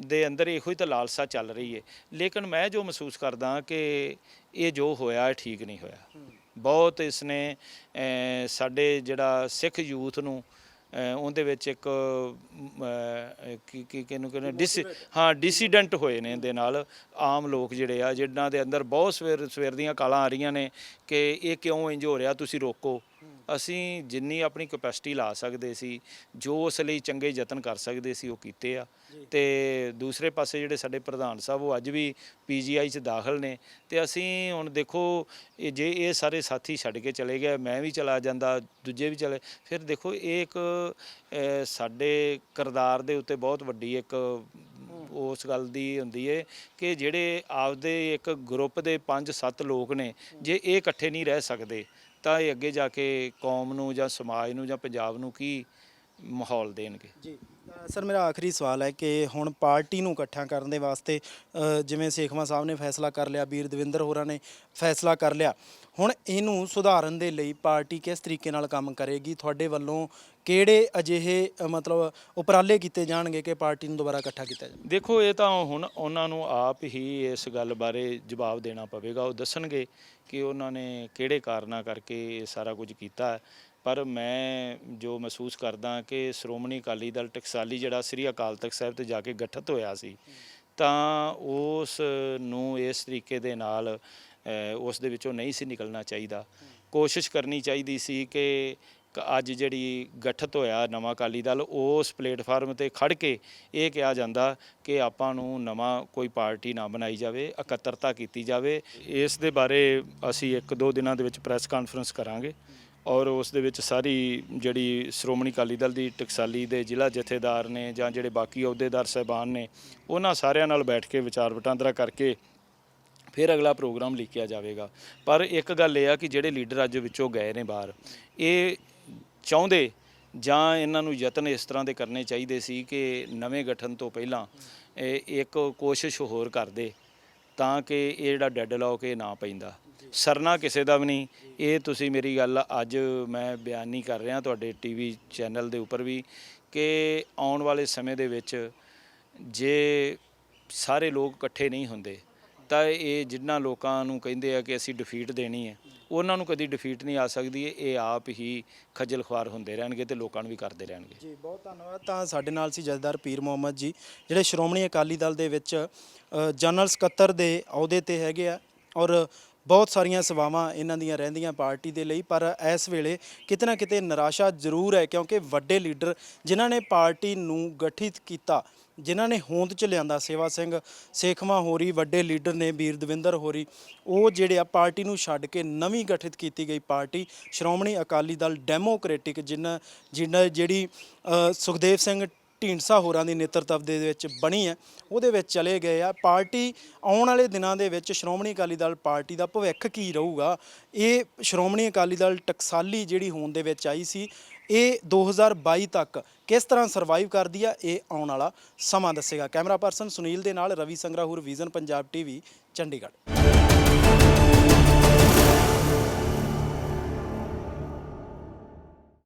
ਦੇ ਅੰਦਰ ਇਹੋ ਹੀ ਤਾਂ ਲਾਲਸਾ ਚੱਲ ਰਹੀ ਹੈ। ਲੇਕਿਨ ਮੈਂ ਜੋ ਮਹਿਸੂਸ ਕਰਦਾ ਕਿ ਇਹ ਜੋ ਹੋਇਆ ਇਹ ਠੀਕ ਨਹੀਂ ਹੋਇਆ। ਬਹੁਤ ਇਸਨੇ ਸਾਡੇ ਜਿਹੜਾ ਸਿੱਖ ਯੂਥ ਨੂੰ ਉਹਦੇ ਵਿੱਚ ਇੱਕ ਕਿਹਨੂੰ ਕਹਿੰਦੇ ਡਿਸੀਡੈਂਟ ਹੋਏ ਨੇ ਇਹਦੇ ਨਾਲ। ਆਮ ਲੋਕ ਜਿਹੜੇ ਆ ਜਿਨ੍ਹਾਂ ਦੇ ਅੰਦਰ ਬਹੁਤ ਸਵੇਰ ਦੀਆਂ ਕਾਲਾਂ ਆ ਰਹੀਆਂ ਨੇ ਕਿ ਇਹ ਕਿਉਂ ਇੰਜ ਹੋ ਰਿਹਾ, ਤੁਸੀਂ ਰੋਕੋ। ਅਸੀਂ ਜਿੰਨੀ ਆਪਣੀ ਕੈਪੈਸਿਟੀ ਲਾ ਸਕਦੇ ਸੀ, ਜੋ ਉਸ ਲਈ ਚੰਗੇ ਯਤਨ ਕਰ ਸਕਦੇ ਸੀ, ਉਹ ਕੀਤੇ ਆ। ਤੇ ਦੂਸਰੇ ਪਾਸੇ ਜਿਹੜੇ ਸਾਡੇ ਪ੍ਰਧਾਨ ਸਾਹਿਬ ਉਹ ਅੱਜ ਵੀ PGI 'ਚ ਦਾਖਲ ਨੇ। ਤੇ ਅਸੀਂ ਹੁਣ ਦੇਖੋ ਜੇ ਇਹ ਸਾਰੇ ਸਾਥੀ ਛੱਡ ਕੇ ਚਲੇ ਗਏ, ਮੈਂ ਵੀ ਚਲਾ ਜਾਂਦਾ, ਦੂਜੇ ਵੀ ਚਲੇ, ਫਿਰ ਦੇਖੋ ਇਹ ਇੱਕ ਸਾਡੇ ਕਿਰਦਾਰ ਦੇ ਉੱਤੇ ਬਹੁਤ ਵੱਡੀ ਇੱਕ ਉਸ ਗੱਲ ਦੀ ਹੁੰਦੀ ਹੈ ਕਿ ਜਿਹੜੇ ਆਪਦੇ ਇੱਕ ਗਰੁੱਪ ਦੇ 5-7 ਲੋਕ ਨੇ, ਜੇ ਇਹ ਇਕੱਠੇ ਨਹੀਂ ਰਹਿ ਸਕਦੇ ਤਾਂ ਇਹ ਅੱਗੇ ਜਾ ਕੇ ਕੌਮ ਨੂੰ ਜਾਂ ਸਮਾਜ ਨੂੰ ਜਾਂ ਪੰਜਾਬ ਨੂੰ ਕੀ ਮਾਹੌਲ ਦੇਣਗੇ। ਜੀ ਸਰ, ਮੇਰਾ ਆਖਰੀ ਸਵਾਲ ਹੈ ਕਿ ਹੁਣ ਪਾਰਟੀ ਨੂੰ ਇਕੱਠਾ ਕਰਨ ਦੇ ਵਾਸਤੇ ਜਿਵੇਂ ਸੇਖਵਾਂ ਸਾਹਿਬ ਨੇ ਫੈਸਲਾ ਕਰ ਲਿਆ, ਵੀਰ ਦਵਿੰਦਰ ਹੋਰਾਂ ਨੇ ਫੈਸਲਾ ਕਰ ਲਿਆ, ਹੁਣ ਇਹਨੂੰ ਸੁਧਾਰਨ ਦੇ ਲਈ ਪਾਰਟੀ ਕਿਸ ਤਰੀਕੇ ਨਾਲ ਕੰਮ ਕਰੇਗੀ? ਤੁਹਾਡੇ ਵੱਲੋਂ ਕਿਹੜੇ ਅਜਿਹੇ ਮਤਲਬ ਉਪਰਾਲੇ ਕੀਤੇ ਜਾਣਗੇ ਕਿ ਪਾਰਟੀ ਨੂੰ ਦੁਬਾਰਾ ਇਕੱਠਾ ਕੀਤਾ ਜਾਵੇ? ਦੇਖੋ ਇਹ ਤਾਂ ਹੁਣ ਉਹਨਾਂ ਨੂੰ ਆਪ ਹੀ ਇਸ ਗੱਲ ਬਾਰੇ ਜਵਾਬ ਦੇਣਾ ਪਵੇਗਾ। ਉਹ ਦੱਸਣਗੇ ਕਿ ਉਹਨਾਂ ਨੇ ਕਿਹੜੇ ਕਾਰਨਾਂ ਕਰਕੇ ਇਹ ਸਾਰਾ ਕੁਝ ਕੀਤਾ ਹੈ। ਪਰ ਮੈਂ ਜੋ ਮਹਿਸੂਸ ਕਰਦਾ ਕਿ ਸ਼੍ਰੋਮਣੀ ਅਕਾਲੀ ਦਲ ਟਕਸਾਲੀ ਜਿਹੜਾ ਸ੍ਰੀ ਅਕਾਲ ਤਖਤ ਸਾਹਿਬ ਤੇ ਜਾ ਕੇ ਗਠਿਤ ਹੋਇਆ ਸੀ, ਤਾਂ ਉਸ ਨੂੰ ਇਸ ਤਰੀਕੇ ਦੇ ਨਾਲ ਉਸ ਦੇ ਵਿੱਚੋਂ ਨਹੀਂ ਸੀ ਨਿਕਲਣਾ ਚਾਹੀਦਾ। ਕੋਸ਼ਿਸ਼ ਕਰਨੀ ਚਾਹੀਦੀ ਸੀ ਕਿ ਅੱਜ ਜਿਹੜੀ ਗਠਿਤ ਹੋਇਆ ਨਵਾਂ ਅਕਾਲੀ ਦਲ, ਉਸ ਪਲੇਟਫਾਰਮ ਤੇ ਖੜ ਕੇ ਇਹ ਕਿਹਾ ਜਾਂਦਾ ਕਿ ਆਪਾਂ ਨੂੰ ਨਵਾਂ ਕੋਈ ਪਾਰਟੀ ਨਾ ਬਣਾਈ ਜਾਵੇ, ਇਕੱਤਰਤਾ ਕੀਤੀ ਜਾਵੇ। ਇਸ ਦੇ ਬਾਰੇ ਅਸੀਂ 1-2 ਦਿਨਾਂ ਦੇ ਵਿੱਚ ਪ੍ਰੈਸ ਕਾਨਫਰੰਸ ਕਰਾਂਗੇ ਔਰ ਉਸ ਦੇ ਵਿੱਚ ਸਾਰੀ ਜਿਹੜੀ ਸ਼੍ਰੋਮਣੀ ਅਕਾਲੀ ਦਲ ਦੀ ਟਕਸਾਲੀ ਦੇ ਜ਼ਿਲ੍ਹਾ ਜਥੇਦਾਰ ਨੇ ਜਾਂ ਜਿਹੜੇ ਬਾਕੀ ਅਹੁਦੇਦਾਰ ਸਾਹਿਬਾਨ ਨੇ, ਉਹਨਾਂ ਸਾਰਿਆਂ ਨਾਲ ਬੈਠ ਕੇ ਵਿਚਾਰ ਵਟਾਂਦਰਾ ਕਰਕੇ ਫਿਰ ਅਗਲਾ ਪ੍ਰੋਗਰਾਮ ਲਿਖਿਆ ਜਾਵੇਗਾ। ਪਰ ਇੱਕ ਗੱਲ ਇਹ ਆ ਕਿ ਜਿਹੜੇ ਲੀਡਰ ਅੱਜ ਵਿੱਚੋਂ ਗਏ ਨੇ ਬਾਹਰ, ਇਹ ਚਾਹੁੰਦੇ ਜਾਂ ਇਹਨਾਂ ਨੂੰ ਯਤਨ ਇਸ ਤਰ੍ਹਾਂ ਦੇ ਕਰਨੇ ਚਾਹੀਦੇ ਸੀ ਕਿ ਨਵੇਂ ਗਠਨ ਤੋਂ ਪਹਿਲਾਂ ਇੱਕ ਕੋਸ਼ਿਸ਼ ਹੋਰ ਕਰਦੇ ਤਾਂ ਕਿ ਇਹ ਜਿਹੜਾ ਡੈਡਲੌਕ ਇਹ ਨਾ ਪੈਂਦਾ। ਸਰਨਾ ਕਿਸੇ ਦਾ ਵੀ ਨਹੀਂ। ਇਹ ਤੁਸੀਂ ਮੇਰੀ ਗੱਲ ਅੱਜ ਮੈਂ ਬਿਆਨ ਨਹੀਂ ਕਰ ਰਿਹਾ ਤੁਹਾਡੇ TV ਚੈਨਲ ਦੇ ਉੱਪਰ ਵੀ ਕਿ ਆਉਣ ਵਾਲੇ ਸਮੇਂ ਦੇ ਵਿੱਚ ਜੇ ਸਾਰੇ ਲੋਕ ਇਕੱਠੇ ਨਹੀਂ ਹੁੰਦੇ ਤਾਂ ਇਹ ਜਿਨ੍ਹਾਂ ਲੋਕਾਂ ਨੂੰ ਕਹਿੰਦੇ ਆ ਕਿ ਅਸੀਂ ਡਿਫੀਟ ਦੇਣੀ ਹੈ, ਉਹਨਾਂ ਨੂੰ ਕਦੀ ਡਿਫੀਟ ਨਹੀਂ ਆ ਸਕਦੀ। ਇਹ ਆਪ ਹੀ ਖੱਜਲ ਖੁਆਰ ਹੁੰਦੇ ਰਹਿਣਗੇ ਤੇ ਲੋਕਾਂ ਨੂੰ ਵੀ ਕਰਦੇ ਰਹਿਣਗੇ। ਜੀ ਬਹੁਤ ਧੰਨਵਾਦ। ਤਾਂ ਸਾਡੇ ਨਾਲ ਸੀ ਜਥੇਦਾਰ ਪੀਰ ਮੁਹੰਮਦ ਜੀ, ਜਿਹੜੇ ਸ਼੍ਰੋਮਣੀ ਅਕਾਲੀ ਦਲ ਦੇ ਵਿੱਚ ਜਨਰਲ ਸਕੱਤਰ ਦੇ ਅਹੁਦੇ ਤੇ ਹੈਗੇ ਆ ਔਰ ਬਹੁਤ ਸਾਰੀਆਂ ਸੇਵਾਵਾਂ ਇਹਨਾਂ ਦੀਆਂ ਰਹਿੰਦੀਆਂ ਪਾਰਟੀ ਦੇ ਲਈ। ਪਰ ਇਸ ਵੇਲੇ ਕਿਤੇ ਨਾ ਕਿਤੇ ਨਿਰਾਸ਼ਾ ਜ਼ਰੂਰ ਹੈ ਕਿਉਂਕਿ ਵੱਡੇ ਲੀਡਰ ਜਿਨ੍ਹਾਂ ਨੇ ਪਾਰਟੀ ਨੂੰ ਗਠਿਤ ਕੀਤਾ, ਜਿਨ੍ਹਾਂ ਨੇ ਹੋਂਦ 'ਚ ਲਿਆਂਦਾ, ਸੇਵਾ ਸਿੰਘ ਸੇਖਵਾਂ ਹੋਰੀ ਵੱਡੇ ਲੀਡਰ ਨੇ, ਵੀਰ ਦਵਿੰਦਰ ਹੋਰੀ, ਉਹ ਜਿਹੜੇ ਆ ਪਾਰਟੀ ਨੂੰ ਛੱਡ ਕੇ ਨਵੀਂ ਗਠਿਤ ਕੀਤੀ ਗਈ ਪਾਰਟੀ ਸ਼੍ਰੋਮਣੀ ਅਕਾਲੀ ਦਲ ਡੈਮੋਕ੍ਰੈਟਿਕ ਜਿਹੜੀ ਸੁਖਦੇਵ ਸਿੰਘ ਢੀਂਡਸਾ ਹੋਰਾਂ ਦੀ ਨੇਤਰਤਵ ਦੇ ਵਿੱਚ ਬਣੀ ਹੈ, ਉਹਦੇ ਵਿੱਚ ਚਲੇ ਗਏ ਆ। ਪਾਰਟੀ ਆਉਣ ਵਾਲੇ ਦਿਨਾਂ ਦੇ ਵਿੱਚ ਸ਼੍ਰੋਮਣੀ ਅਕਾਲੀ ਦਲ ਪਾਰਟੀ ਦਾ ਭਵਿੱਖ ਕੀ ਰਹੂਗਾ, ਇਹ ਸ਼੍ਰੋਮਣੀ ਅਕਾਲੀ ਦਲ ਟਕਸਾਲੀ ਜਿਹੜੀ ਹੋਂਦ ਦੇ ਵਿੱਚ ਆਈ ਸੀ, ਇਹ 2022 ਤੱਕ ਕਿਸ ਤਰ੍ਹਾਂ ਸਰਵਾਈਵ ਕਰਦੀ ਆ, ਇਹ ਆਉਣ ਵਾਲਾ ਸਮਾਂ ਦੱਸੇਗਾ। ਕੈਮਰਾ ਪਰਸਨ ਸੁਨੀਲ ਦੇ ਨਾਲ ਰਵੀ ਸੰਗਰਾਹੁਰ, ਵਿਜ਼ਨ ਪੰਜਾਬ ਟੀਵੀ, ਚੰਡੀਗੜ੍ਹ।